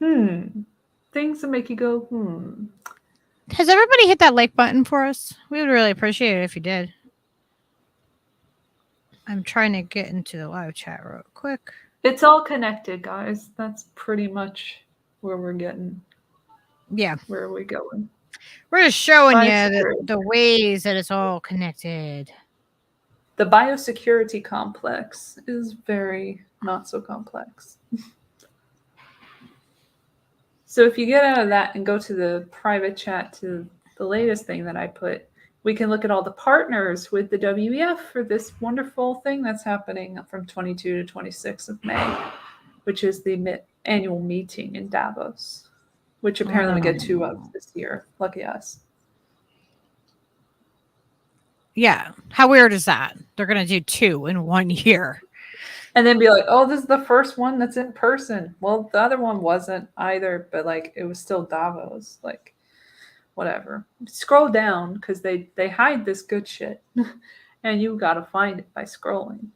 Things that make you go, Has everybody hit that like button for us? We would really appreciate it if you did. I'm trying to get into the live chat real quick. It's all connected, guys. That's pretty much where we're getting. Yeah. Where are we going? We're just showing you the ways that it's all connected. The biosecurity complex is very not so complex. So if you get out of that and go to the private chat to the latest thing that I put, we can look at all the partners with the WEF for this wonderful thing that's happening from 22 to 26 of May, which is the annual meeting in Davos, which apparently we get 2 of this year. Lucky us. Yeah. How weird is that? They're going to do 2 in 1 year. And then be like, oh, this is the first one that's in person. Well, the other one wasn't either, but like it was still Davos. Like, whatever. Scroll down because they hide this good shit. And you got to find it by scrolling.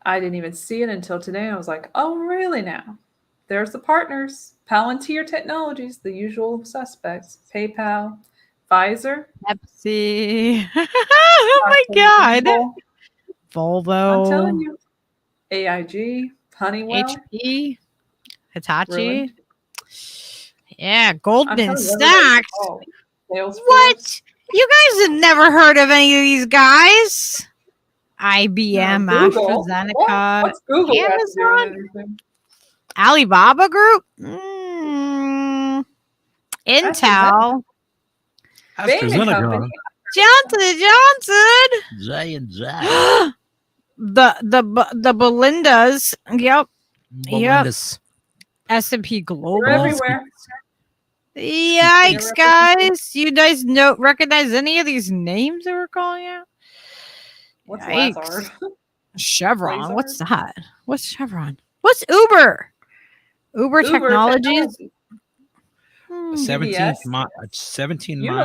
I didn't even see it until today. I was like, oh, really now? There's the partners. Palantir Technologies, the usual suspects. PayPal, Pfizer. Pepsi. Oh my God. Volvo. I'm telling you. AIG, Honeywell. HP. Hitachi. Ruined. Yeah, I'm Goldman telling you, everybody's Sachs. oh, Salesforce. What? You guys have never heard of any of these guys? IBM, No, Google. AstraZeneca, What's Google got to do with Amazon, anything? Alibaba Group, AstraZeneca. Intel, Bain and Company. Johnson Johnson, J&J. the Belindas. Yep. Belinda's. S&P Global. They're everywhere. Yikes, guys! You guys recognize any of these names that we're calling out? What's Yikes. Lazard? Chevron. Lazard? What's that? What's Chevron? What's Uber? Uber Technologies. A 17 mile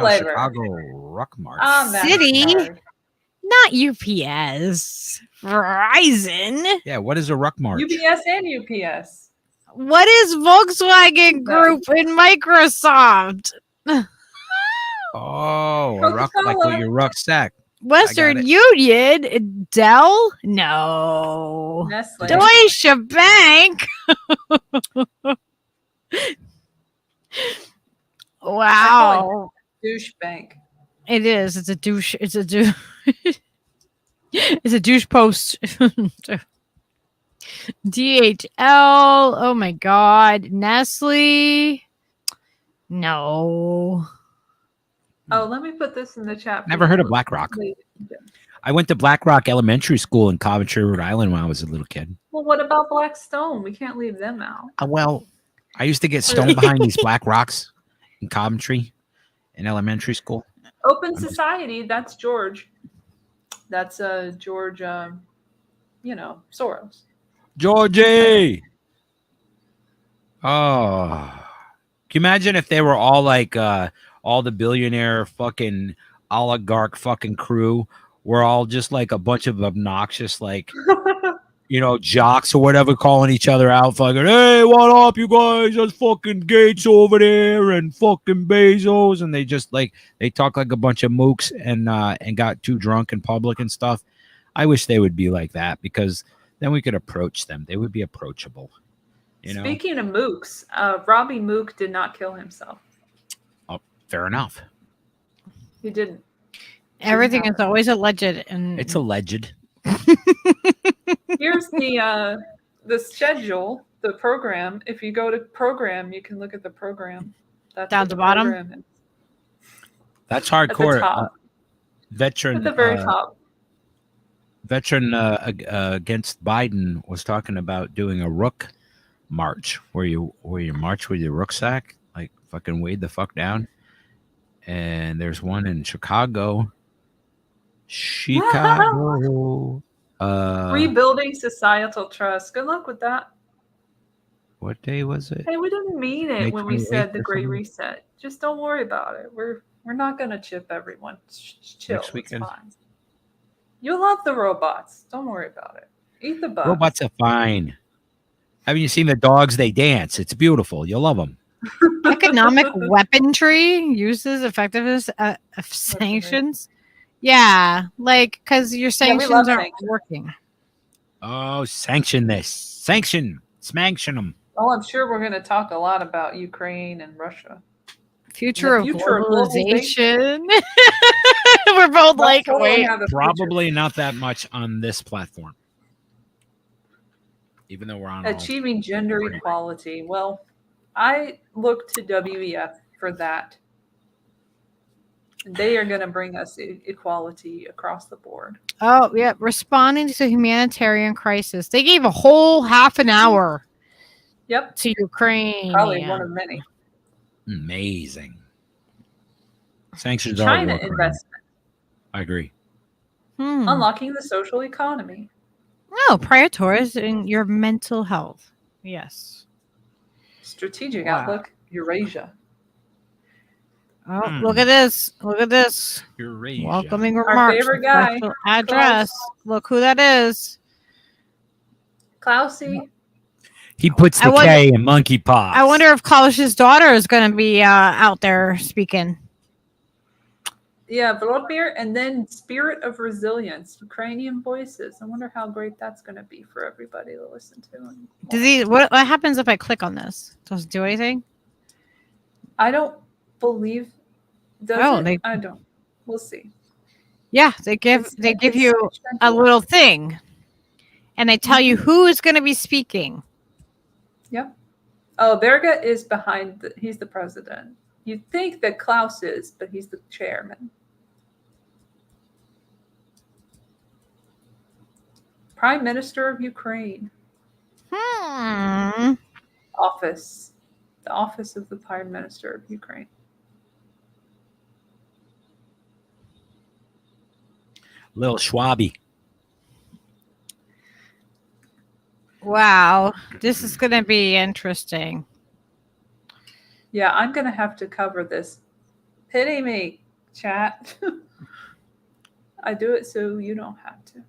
Unilever. Chicago Ruck March. City. MasterCard. Not UPS. Verizon. Yeah, what is a Ruck March? UPS and UPS. What is Volkswagen Group and Microsoft? Oh, a ruck, like with your rucksack. Western Union, Dell? No. Nestle. Deutsche Bank. Wow. Douche bank. It is. It's a douche. It's a douche. It's a douche post. DHL. Oh my God. Nestle. No. Oh, let me put this in the chat. for Never you. heard of BlackRock. I went to BlackRock Elementary School in Coventry, Rhode Island when I was a little kid. Well, what about Blackstone? We can't leave them out. Well, I used to get stoned behind these Black Rocks in Coventry in elementary school. Open Society, that's George. That's George, Soros. Georgie! Oh. Can you imagine if they were all like all the billionaire fucking oligarch fucking crew were all just like a bunch of obnoxious like jocks or whatever, calling each other out, fucking, hey, what up, you guys? There's fucking Gates over there and fucking Bezos, and they just like they talk like a bunch of mooks and got too drunk in public and stuff. I wish they would be like that, because then we could approach them. They would be approachable. Speaking of mooks, Robbie Mook did not kill himself. Oh, fair enough. He didn't. Everything is always alleged, and it's alleged. Here's the schedule, the program. If you go to program, you can look at the program. That's down the bottom. Program is. That's hardcore. At the top. Veteran. At the very top. Veteran against Biden was talking about doing a Rook march, where you march with your rucksack, like fucking weighed the fuck down. And there's one in Chicago. Rebuilding societal trust. Good luck with that. What day was it? Hey, we didn't mean it May when we said the 28th or Great something? Reset. Just don't worry about it. We're not gonna chip everyone. Chill. Next weekend. It's fine. You love the robots. Don't worry about it. Eat the bugs. Robots are fine. Haven't you seen the dogs? They dance. It's beautiful. You'll love them. Economic weaponry uses effectiveness of sanctions. Yeah, like because your sanctions love aren't sanctions. working. Oh, sanction this. Sanction them. Oh, I'm sure we're going to talk a lot about Ukraine and Russia. Future of future of globalization. We're both like, totally wait. have a future. Probably not that much on this platform. Even though we're on Achieving gender equality. Well, I look to WEF for that. They are going to bring us equality across the board. Oh, yeah. Responding to humanitarian crisis. They gave a whole half an hour Yep. to Ukraine. Probably one of many. amazing. Sanctions are China working. investment. I agree. Unlocking the social economy. Oh, prioritizing your mental health. Yes. Strategic Wow. outlook. Eurasia. Oh, look at this. Look at this. Eurasia. Welcoming Our remarks. favorite guy, special address. Look who that is. Klausy. He puts the K in monkeypox. I wonder if Klaus's daughter is going to be out there speaking. Yeah, Volodymyr, and then Spirit of Resilience, Ukrainian Voices. I wonder how great that's going to be for everybody to listen to. Does he? What happens if I click on this? Does it do anything? I don't believe. Does Oh, it? I don't. We'll see. Yeah, they give It's you a central. little thing, and they tell you who is going to be speaking. Yep. Oh, Berga is behind. He's the president. You'd think that Klaus is, but he's the chairman. Prime Minister of Ukraine. Office. The office of the Prime Minister of Ukraine. Little Schwabi. Wow, this is going to be interesting. Yeah, I'm going to have to cover this. Pity me, chat. I do it so you don't have to.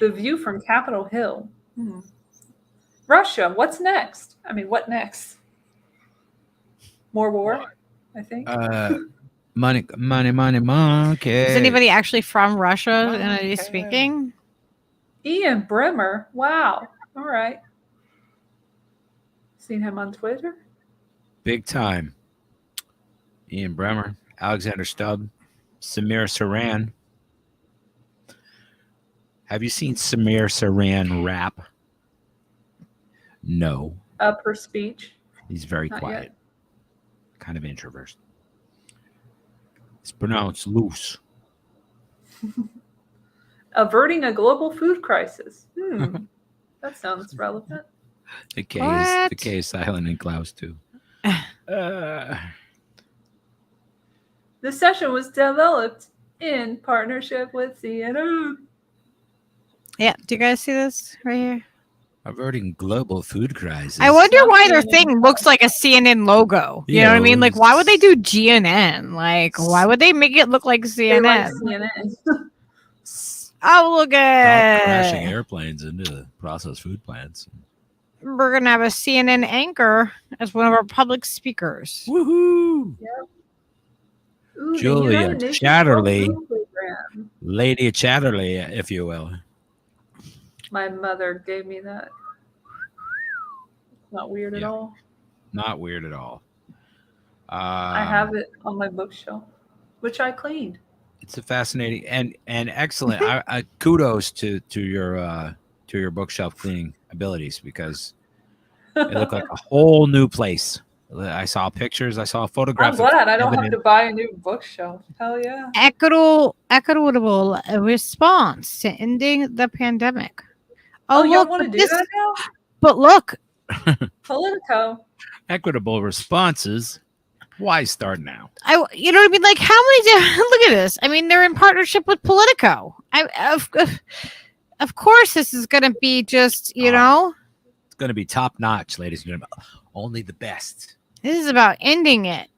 The view from Capitol Hill. Russia, what's next? I mean, what next? More war, I think. Money, monkey. Is anybody actually from Russia and are you speaking? Ian Bremmer. Wow. All right. Seen him on Twitter? Big time. Ian Bremmer, Alexander Stubb, Samir Saran. Have you seen Samir Saran rap? No. Upper speech. He's very Not quiet. yet. Kind of introvert. It's pronounced loose. Averting a global food crisis. That sounds relevant. The K is silent in Klaus too. The session was developed in partnership with CNN. Yeah, do you guys see this right here? Averting global food crisis. I wonder why their thing looks like a CNN logo. You know what I mean? Like, why would they do GNN? Like, why would they make it look like They like CNN? CNN. Oh, look at crashing airplanes into processed food plants. We're gonna have a CNN anchor as one of our public speakers. Woohoo! Ooh, the Julia United Nations Chatterley, World Food Program. Lady Chatterley, if you will. My mother gave me that. Not weird at all. Not weird at all. I have it on my bookshelf, which I cleaned. It's a fascinating and excellent. I kudos to your bookshelf cleaning abilities because it looked like a whole new place. I saw pictures. I saw I'm photographs. glad I don't have to buy a new bookshelf. Hell yeah. Equitable response to ending the pandemic. Oh, you look, want to but do that now? But look, Politico. Equitable responses. Why start now? You know what I mean? Like, how many? Look at this. I mean, they're in partnership with Politico. Of course, this is going to be just know. It's going to be top notch, ladies and gentlemen. Only the best. This is about ending it.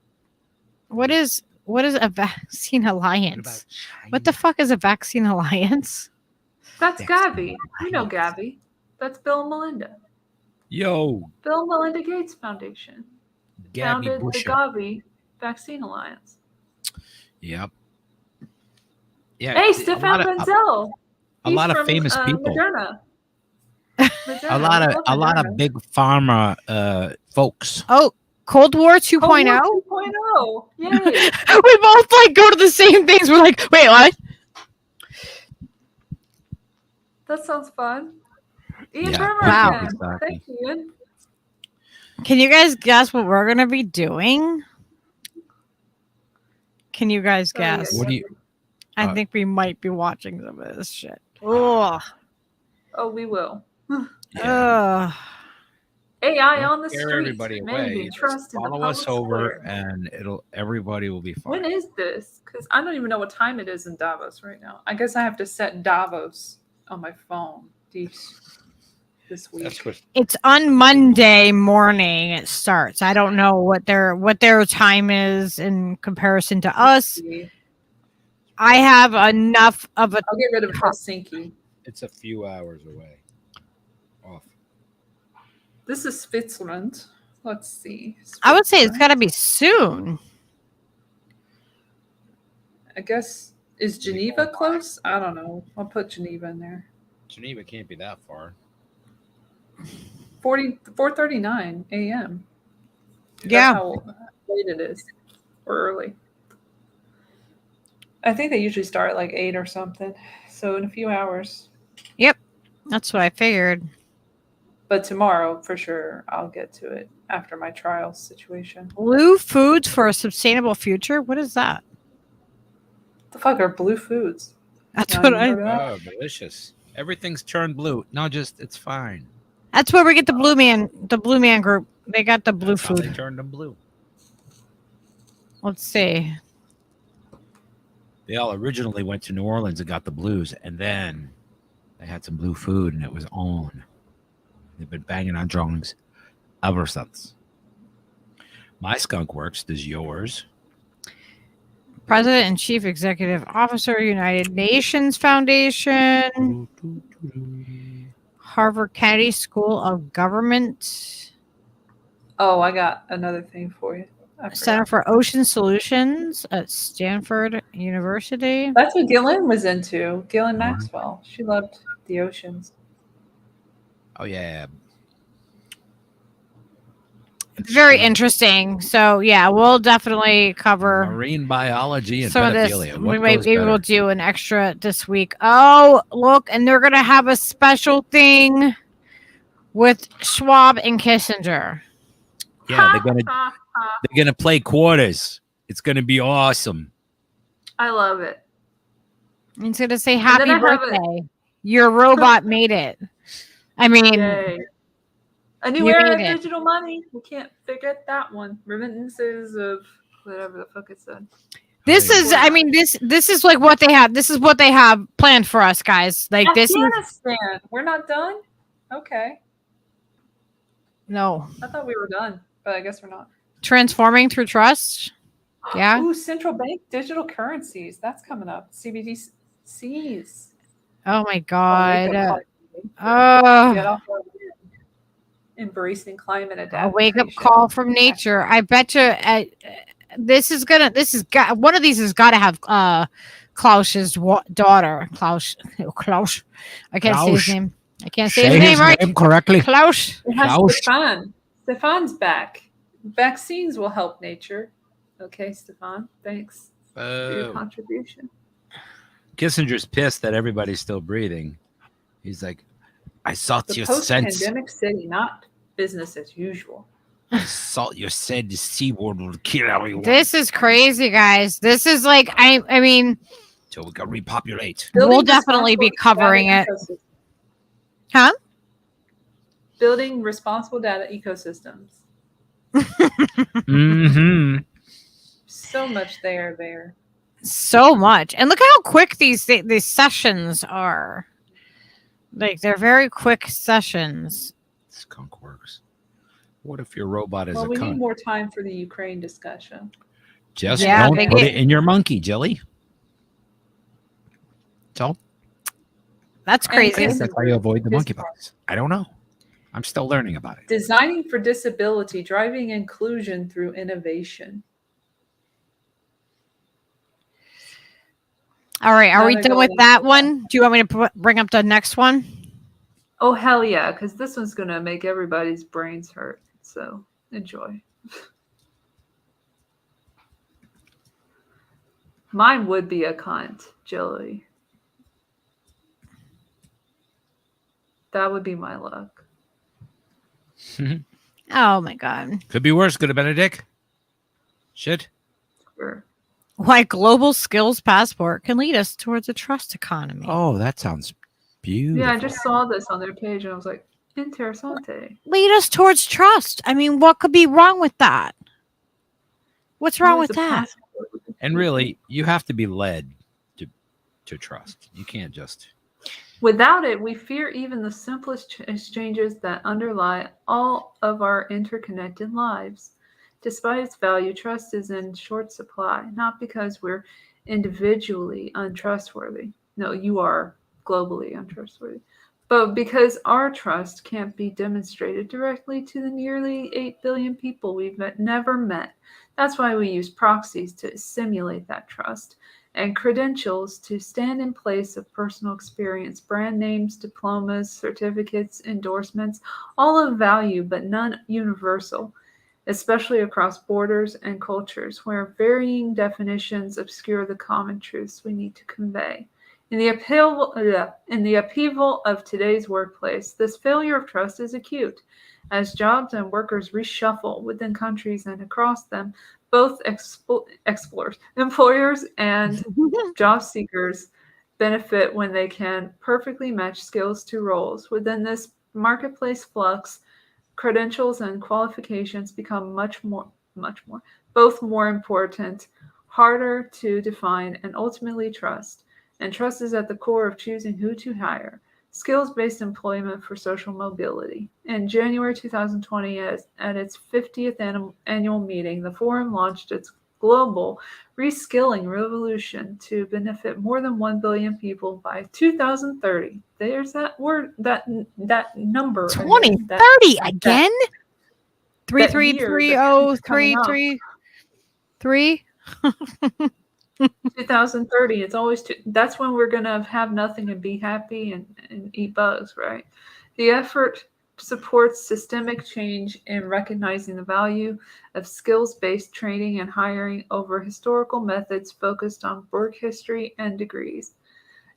What is a vaccine alliance? What the fuck is a vaccine alliance? That's Gavi. You know Gavi. That's Bill and Melinda. Yo. Bill and Melinda Gates Foundation. Gabby Founded Busher. the Gavi Vaccine Alliance. Yep. Yeah. Hey, Stefan Benzel. A lot of famous people. Moderna. A lot of big pharma folks. Oh, Cold War 2.0. Cold War 2.0. Yay. We both go to the same things. We're like, wait, what? That sounds fun. Ian Yeah. Bremmer Wow. again. Exactly. Thank you, Ian. Can you guys guess what we're gonna be doing? Can you guys guess? What do you? I think we might be watching some of this shit. Ugh. Oh, we will. Ugh. AI on the Scare streets. everybody Maybe away. trust in the Follow us public over, square. and everybody will be fine. When is this? Because I don't even know what time it is in Davos right now. I guess I have to set Davos on my phone this week. That's what. It's on Monday morning. It starts. I don't know what their time is in comparison to us. I have enough of a. I'll get rid of Helsinki. It's a few hours away. Off. This is Switzerland. Let's see. I would say it's got to be soon. I guess, is Geneva close? I don't know. I'll put Geneva in there. Geneva can't be that far. 4:39 a.m. Yeah. That's how late it is, or early. I think they usually start at like 8 or something. So in a few hours. Yep. That's what I figured. But tomorrow, for sure, I'll get to it after my trial situation. Blue foods for a sustainable future? What is that? The fuck are blue foods? That's Not what even I. heard of that. Oh, delicious. Everything's turned blue. No, just it's fine. That's where we get the Blue Man group. They got the blue That's how they food. turned them blue. Let's see. They all originally went to New Orleans and got the blues, and then they had some blue food, and it was on. They've been banging on drums ever since. My skunk works. Does yours? President and Chief Executive Officer, United Nations Foundation, Harvard Kennedy School of Government, Oh, I got another thing for you. I forgot. Center for Ocean Solutions at Stanford University. That's what Gillian was into. Gillian Maxwell. She loved the oceans. Oh yeah. Very interesting. So yeah, we'll definitely cover Marine biology and some of this. pedophilia. We What might goes maybe better? we'll do an extra this week. Oh, look, and they're gonna have a special thing with Schwab and Kissinger. Yeah, they're gonna play quarters. It's gonna be awesome. I love it. It's gonna say then happy I have birthday. Your robot made it. I mean, Yay. A new You era of made it. digital money. We can't forget that one. Remittances of whatever the fuck it said. this Oh, is I mean this is like what they have. This is what they have planned for us, guys. Like this is Afghanistan. We're not done? Okay. no I thought we were done, but I guess we're not. transforming through trust. Yeah. Ooh, central bank digital currencies. That's coming up. CBDCs. Oh my Wake god. up call. Oh. Get off our land. Embracing climate A adaptation. wake up call from nature. I bet you this is one of these has got to have Klaus's daughter. Klaus. I can't say his Klaus. name. I can't say his name right. correctly. Klaus. It has Klaus. Stefan. Stefan's back. Vaccines will help nature. Okay, Stefan. Thanks for your contribution. Kissinger's pissed that everybody's still breathing. He's like, I sought The your sense. post-pandemic city, not business as usual. I sought your said the C word will kill everyone. This is crazy, guys. This is like I mean, So we can repopulate. we'll Building definitely be responsible covering data it. ecosystems. Huh? Building responsible data ecosystems. Mm-hmm. So much there. So much. And look how quick these sessions are. Like they're very quick sessions. Skunk works. What if your robot is Well, a we need cunt? more time for the Ukraine discussion. Just Yeah, don't they put get- it in your monkey, Jelly. So That's And crazy. it's- that's how you avoid the This monkeypox. I don't know. I'm still learning about it. Designing for disability, driving inclusion through innovation. All right, are we Another done with golden that rule. one? Do you want me to bring up the next one? Oh, hell yeah, because this one's going to make everybody's brains hurt. So enjoy. Mine would be a cunt, Jilly. That would be my luck. Oh my god. Could be worse. Could have been a dick. Shit. Sure. Why global skills passport can lead us towards a trust economy. Oh, that sounds beautiful. Yeah, I just saw this on their page and I was like, interessante. Lead us towards trust. I mean, what could be wrong with that? What's wrong Always with a that? passport. And really, you have to be led to trust. You can't just. Without it, we fear even the simplest exchanges that underlie all of our interconnected lives. Despite its value, trust is in short supply, not because we're individually untrustworthy. No, you are globally untrustworthy. But because our trust can't be demonstrated directly to the nearly 8 billion people we've never met. That's why we use proxies to simulate that trust, and credentials to stand in place of personal experience, brand names, diplomas, certificates, endorsements, all of value but none universal. especially across borders and cultures where varying definitions obscure the common truths we need to convey. In the upheaval of today's workplace, this failure of trust is acute. As jobs and workers reshuffle within countries and across them, both employers and job seekers benefit when they can perfectly match skills to roles. Within this marketplace flux, credentials and qualifications become both more important, harder to define, and ultimately trust. And trust is at the core of choosing who to hire. Skills-based employment for social mobility. In January 2020, at its 50th annual meeting, the forum launched its global reskilling revolution to benefit more than 1 billion people by 2030. There's that word, that number. 2030 again? That year that keeps coming up. 33303. 2030. It's always that's when we're gonna have nothing and be happy and eat bugs, right? The effort supports systemic change in recognizing the value of skills-based training and hiring over historical methods focused on work history and degrees.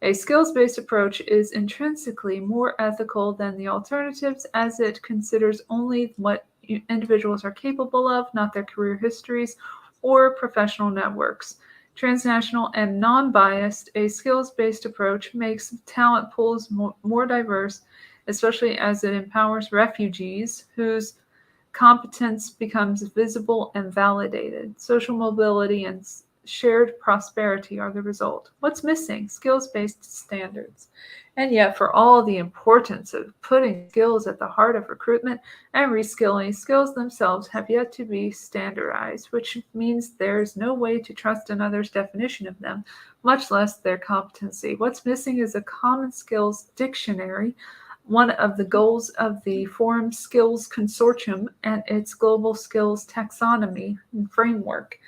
A skills-based approach is intrinsically more ethical than the alternatives, as it considers only what individuals are capable of, not their career histories or professional networks. Transnational and non-biased, a skills-based approach makes talent pools more diverse, especially as it empowers refugees whose competence becomes visible and validated. Social mobility and shared prosperity are the result. What's missing? Skills-based standards. And yet, for all the importance of putting skills at the heart of recruitment and reskilling, skills themselves have yet to be standardized, which means there's no way to trust another's definition of them, much less their competency. What's missing is a common skills dictionary, one of the goals of the Forum Skills Consortium and its global skills taxonomy and framework.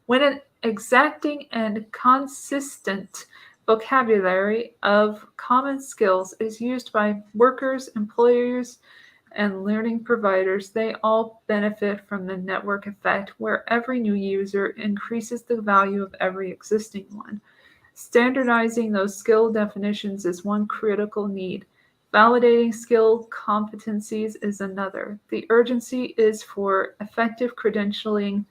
When an exacting and consistent vocabulary of common skills is used by workers, employers, and learning providers, they all benefit from the network effect where every new user increases the value of every existing one. Standardizing those skill definitions is one critical need. Validating skill competencies is another. The urgency is for effective credentialing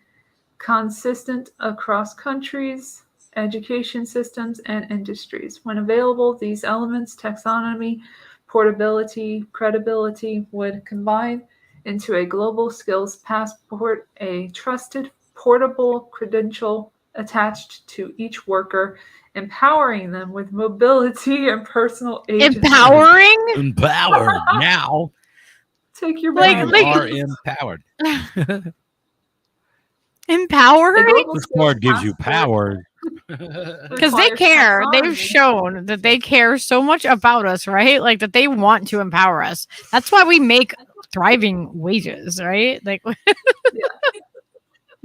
consistent across countries, education systems, and industries. When available, these elements, taxonomy, portability, credibility, would combine into a global skills passport, a trusted, portable credential attached to each worker, empowering them with mobility and personal agency. Empowering? Empowered now. Take your Like- You are empowered. Empowering? This card gives you power. Because they care. They've shown that they care so much about us, right? Like that they want to empower us. That's why we make thriving wages, right? Like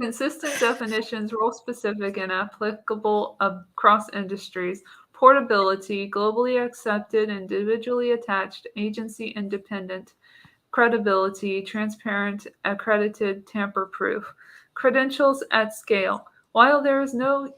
Consistent definitions, role specific and applicable across industries, portability, globally accepted, individually attached, agency independent, credibility, transparent, accredited, tamper proof, credentials at scale. While there is no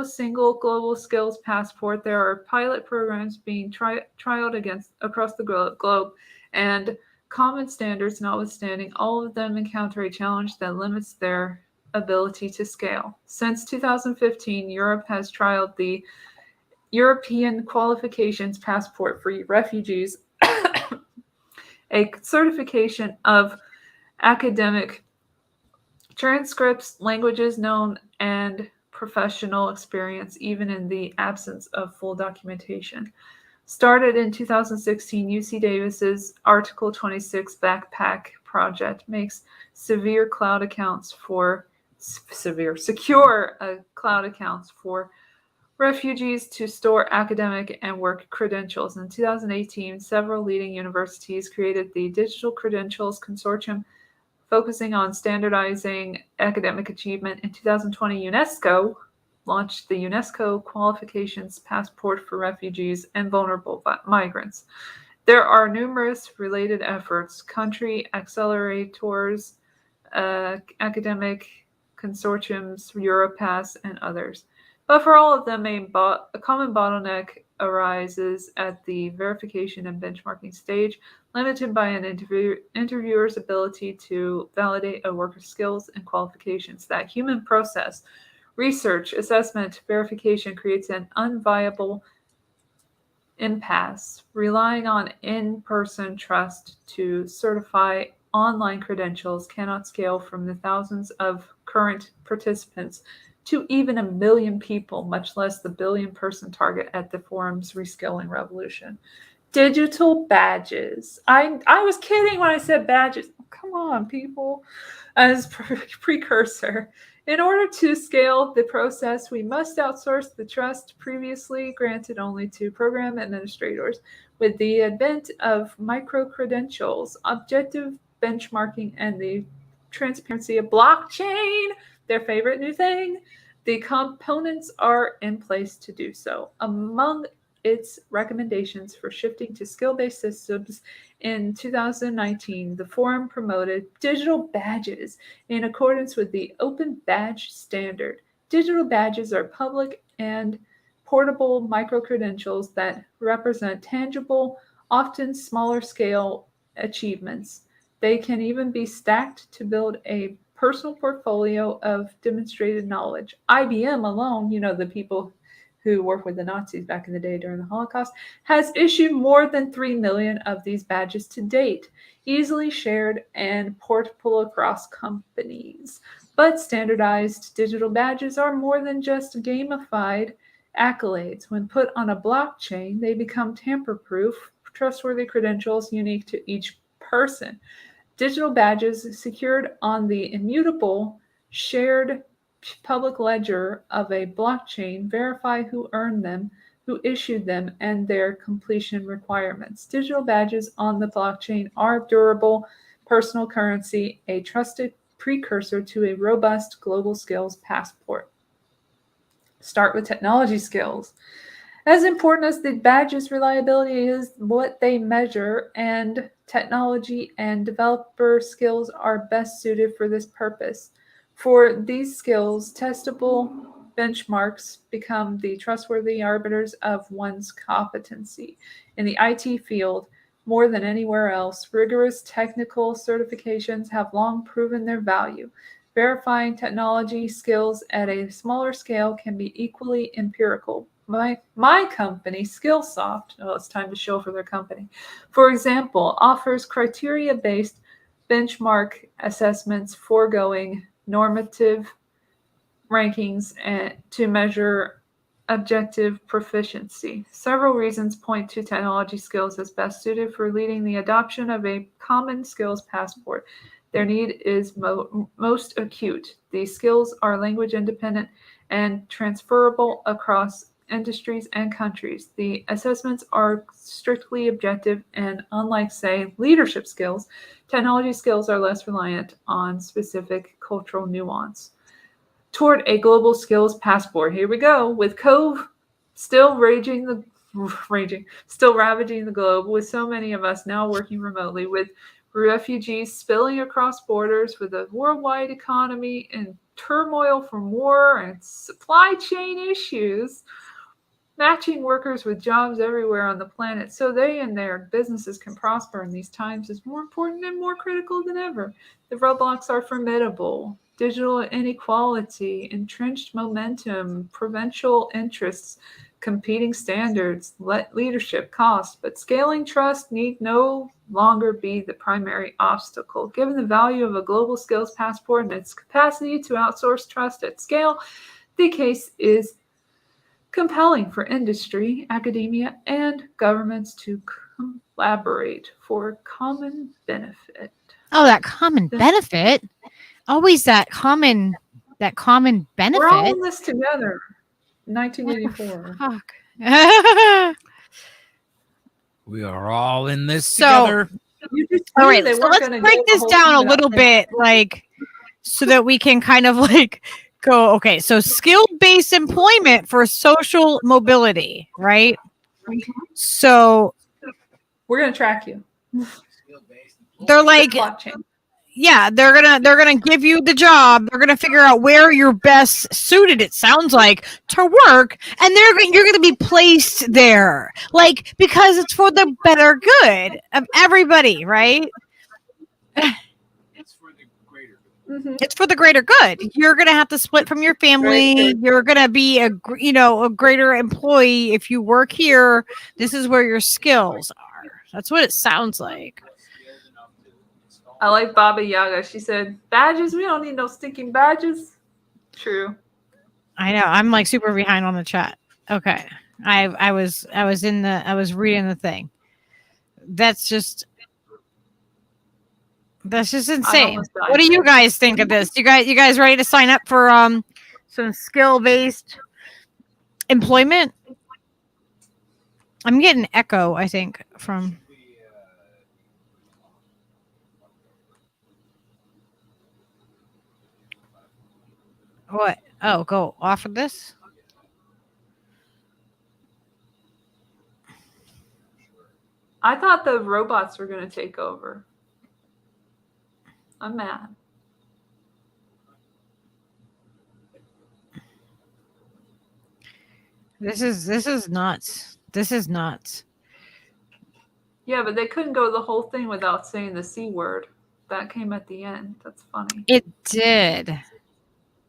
single global skills passport, there are pilot programs being trialed across the globe, and common standards notwithstanding, all of them encounter a challenge that limits their ability to scale. Since 2015, Europe has trialed the European Qualifications Passport for refugees, a certification of academic transcripts, languages known, and professional experience, even in the absence of full documentation. Started in 2016, UC Davis's Article 26 Backpack project makes secure cloud accounts for refugees to store academic and work credentials. In 2018, several leading universities created the Digital Credentials Consortium, focusing on standardizing academic achievement. In 2020, UNESCO launched the UNESCO Qualifications Passport for refugees and vulnerable migrants. There are numerous related efforts, country accelerators, academic consortiums, Europass, and others. But for all of them, a common bottleneck arises at the verification and benchmarking stage, limited by an interviewer's ability to validate a worker's skills and qualifications. That human process, research, assessment, verification creates an unviable impasse, relying on in-person trust to certify online credentials cannot scale from the thousands of current participants to even 1 million people, much less the billion-person target at the forum's reskilling revolution. Digital badges. I was kidding when I said badges. Come on, people. As precursor. In order to scale the process, we must outsource the trust previously granted only to program administrators. With the advent of micro-credentials, objective benchmarking, and the transparency of blockchain, their favorite new thing, the components are in place to do so. Among its recommendations for shifting to skill-based systems in 2019, the forum promoted digital badges in accordance with the Open Badge Standard. Digital badges are public and portable micro-credentials that represent tangible, often smaller-scale achievements. They can even be stacked to build a personal portfolio of demonstrated knowledge. IBM alone, the people who worked with the Nazis back in the day during the Holocaust, has issued more than 3 million of these badges to date, easily shared and portable across companies. But standardized digital badges are more than just gamified accolades. When put on a blockchain, they become tamper-proof, trustworthy credentials unique to each person. Digital badges secured on the immutable, shared public ledger of a blockchain verify who earned them, who issued them, and their completion requirements. Digital badges on the blockchain are durable personal currency, a trusted precursor to a robust global skills passport. Start with technology skills. As important as the badge's reliability is what they measure, and technology and developer skills are best suited for this purpose. For these skills, testable benchmarks become the trustworthy arbiters of one's competency. In the IT field, more than anywhere else, rigorous technical certifications have long proven their value. Verifying technology skills at a smaller scale can be equally empirical. My company, Skillsoft, it's time to show for their company, for example, offers criteria-based benchmark assessments foregoing normative rankings to measure objective proficiency. Several reasons point to technology skills as best suited for leading the adoption of a common skills passport. Their need is most acute. These skills are language independent and transferable across industries and countries. The assessments are strictly objective, and unlike, say, leadership skills, technology skills are less reliant on specific cultural nuance. Toward a global skills passport, here we go, with COVID still ravaging the globe, with so many of us now working remotely, with refugees spilling across borders, with a worldwide economy in turmoil from war and supply chain issues, matching workers with jobs everywhere on the planet so they and their businesses can prosper in these times is more important and more critical than ever. The roadblocks are formidable. Digital inequality, entrenched momentum, provincial interests, competing standards, leadership, cost, but scaling trust need no longer be the primary obstacle. Given the value of a global skills passport and its capacity to outsource trust at scale, the case is compelling for industry, academia, and governments to collaborate for common benefit. Oh, that common benefit. Always that common benefit. We're all in this together. 1984. Fuck. We are all in this together. All right, so let's break this down a little bit, so that we can kind of go, okay, so skill-based employment for social mobility, right? So we're going to track you. They're they're gonna give you the job. They're gonna figure out where you're best suited. It sounds like to work, and you're gonna be placed there, like because it's for the better good of everybody, right? It's for the greater good. You're gonna have to split from your family. You're gonna be a greater employee if you work here. This is where your skills are. That's what it sounds like. I like Baba Yaga. She said, badges? We don't need no stinking badges. True. I know. I'm like super behind on the chat. Okay. I was reading the thing. That's just insane. What do you guys think of this? You guys ready to sign up for some skill-based employment? I'm getting echo, I think, from what? Oh, go off of this. I thought the robots were going to take over. I'm mad. This is nuts. This is nuts. Yeah, but they couldn't go the whole thing without saying the C word. That came at the end. That's funny. It did.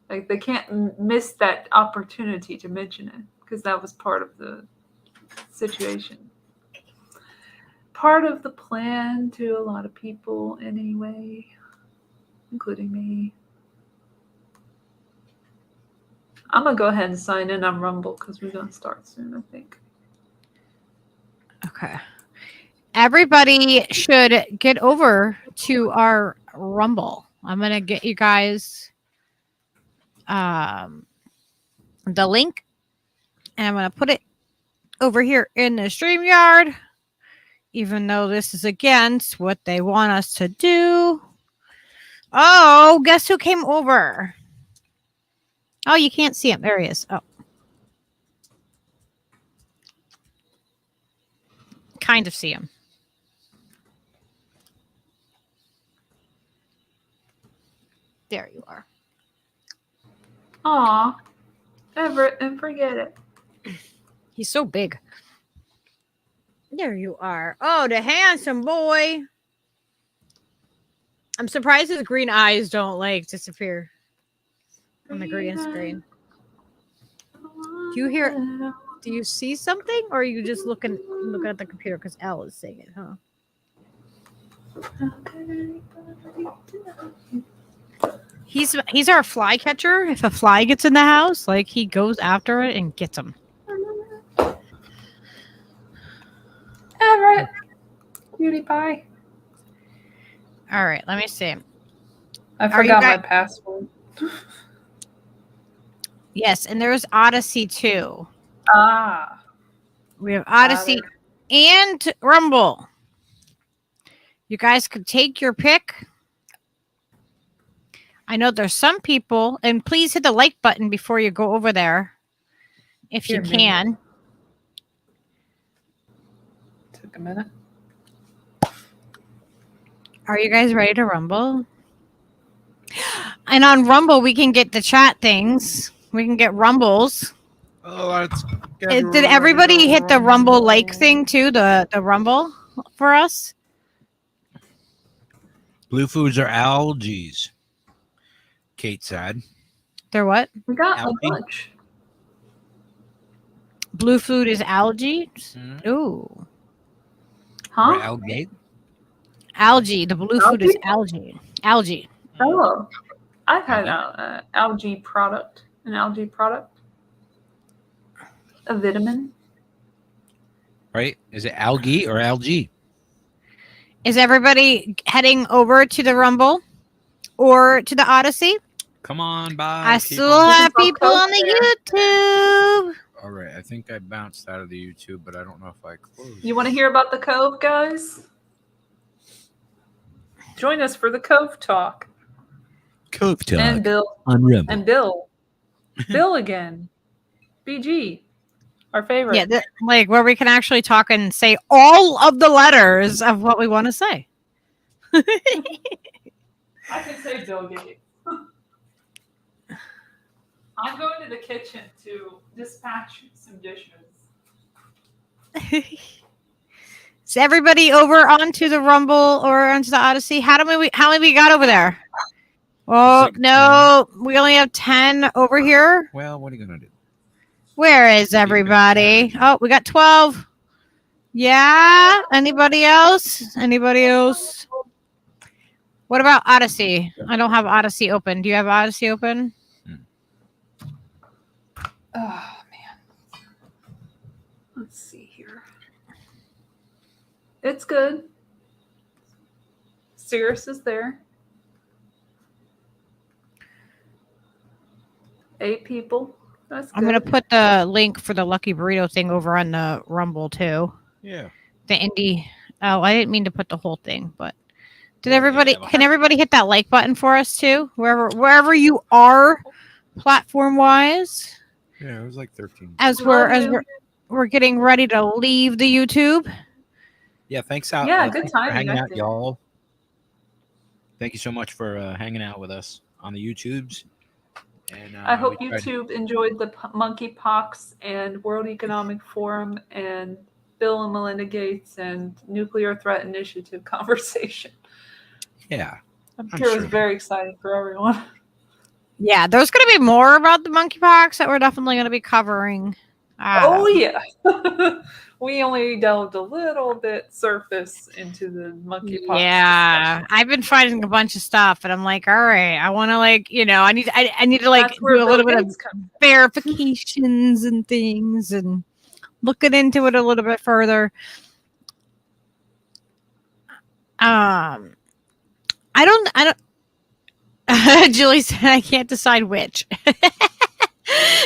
Like they can't miss that opportunity to mention it because that was part of the situation. Part of the plan to a lot of people anyway, including me. I'm going to go ahead and sign in on Rumble because we're going to start soon, I think. Okay. Everybody should get over to our Rumble. I'm going to get you guys the link, and I'm going to put it over here in the StreamYard, even though this is against what they want us to do. Oh, guess who came over? Oh, you can't see him. There he is. Oh. Kind of see him. There you are. Aw, Everett, and forget it. He's so big. There you are. Oh, the handsome boy. I'm surprised his green eyes don't like disappear on the green screen. Do you see something, or are you just looking at the computer because Elle is saying it, huh? He's our fly catcher. If a fly gets in the house, like he goes after it and gets them. Everett, cutie pie. All right, let me see. I forgot my password. Yes, and there's Odysee too. Ah. We have Odysee and Rumble. You guys could take your pick. I know there's some people, and please hit the like button before you go over there, if you can. Took a minute. Are you guys ready to Rumble? And on Rumble, we can get the chat things. We can get Rumbles. Oh, let's Did everybody hit the Rumble like thing too? The Rumble for us? Blue foods are algae. Kate said. They're what? We got Algae. a bunch. Blue food is algae. Ooh. Huh? Or algae. Algae. The blue food is algae. Algae. Oh. I've had an algae product. An algae product. A vitamin. Right? Is it algae or algae? Is everybody heading over to the Rumble or to the Odysee? Come on, bye. I still have people on the YouTube. All right, I think I bounced out of the YouTube, but I don't know if I closed. You want to hear about the Cove, guys? Join us for the Cove Talk. Cove Talk And Bill. on Rumble. And Bill. Bill again. BG. Our favorite. Yeah, like where we can actually talk and say all of the letters of what we want to say. I can say Bill Gates. I'm going to the kitchen to dispatch some dishes. Is everybody over onto the Rumble or onto the Odyssey? How many we got over there? Oh, Like no, we only have 10 over here. Well, what are you gonna do? Where is everybody? Oh, we got 12. Yeah. Anybody else? Anybody else? What about Odyssey? I don't have Odyssey open. Do you have Odyssey open? Oh, man. Let's see here. It's good. Cirrus is there. 8 people. That's good. I'm going to put the link for the Lucky Burrito thing over on the Rumble, too. Yeah. The indie. Oh, I didn't mean to put the whole thing, but can everybody hit that like button for us, too? Wherever you are, platform-wise. Yeah, it was like 13. As we're getting ready to leave the YouTube. Yeah, thanks out. Yeah, good thanks for timing, hanging I out, think. y'all. Thank you so much for hanging out with us on the YouTubes. And I hope we tried- YouTube enjoyed the monkeypox and World Economic Forum and Bill and Melinda Gates and Nuclear Threat Initiative conversation. Yeah. I'm sure it was very exciting for everyone. Yeah, there's going to be more about the monkeypox that we're definitely going to be covering. Oh, yeah. We only delved a little bit surface into the monkeypox. Yeah, I've been finding a bunch of stuff, and I'm like, all right, I want to I need to That's where do a little Bill bit of Gates comes verifications and things, and looking into it a little bit further. I don't. Julie said I can't decide which.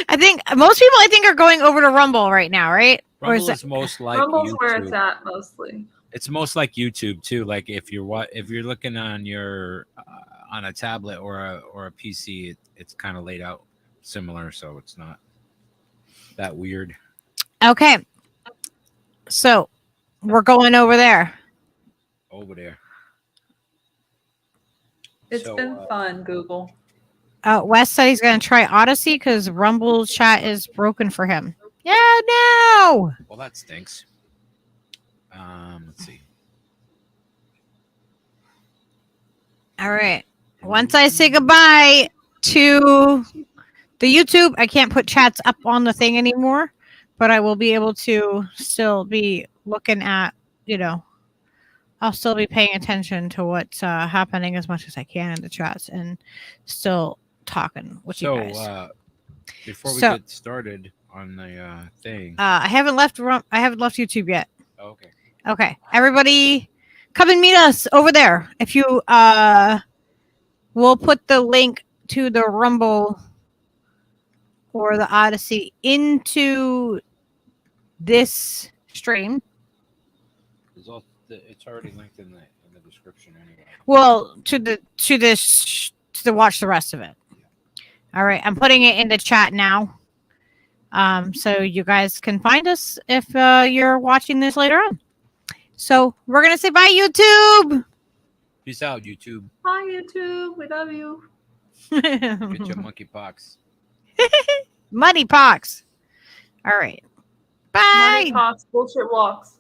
I think most people are going over to Rumble right now, right? Rumble is most like Rumble's YouTube. where it's at mostly. It's most like YouTube too. Like if you're looking on your on a tablet or a PC, it's kind of laid out similar, so it's not that weird. Okay, so we're going over there. Over there. It's been fun, Google. Wes said he's going to try Odyssey because Rumble chat is broken for him. Yeah, no. Well, that stinks. Let's see. All right. Once I say goodbye to the YouTube, I can't put chats up on the thing anymore, but I will be able to still be looking at, I'll still be paying attention to what's happening as much as I can in the chats and still talking with you guys. Before we get started on the thing, I haven't left YouTube yet. Oh, okay. Okay, everybody, come and meet us over there. If you we'll put the link to the Rumble or the Odyssey into this stream. It's already linked in the description anyway. Well, to the watch the rest of it. All right, I'm putting it in the chat now, so you guys can find us if you're watching this later on. So we're gonna say bye, YouTube. Peace out, YouTube. Hi, YouTube. We love you. Get your monkeypox. Money pox. All right. Bye. Money pox, bullshit walks.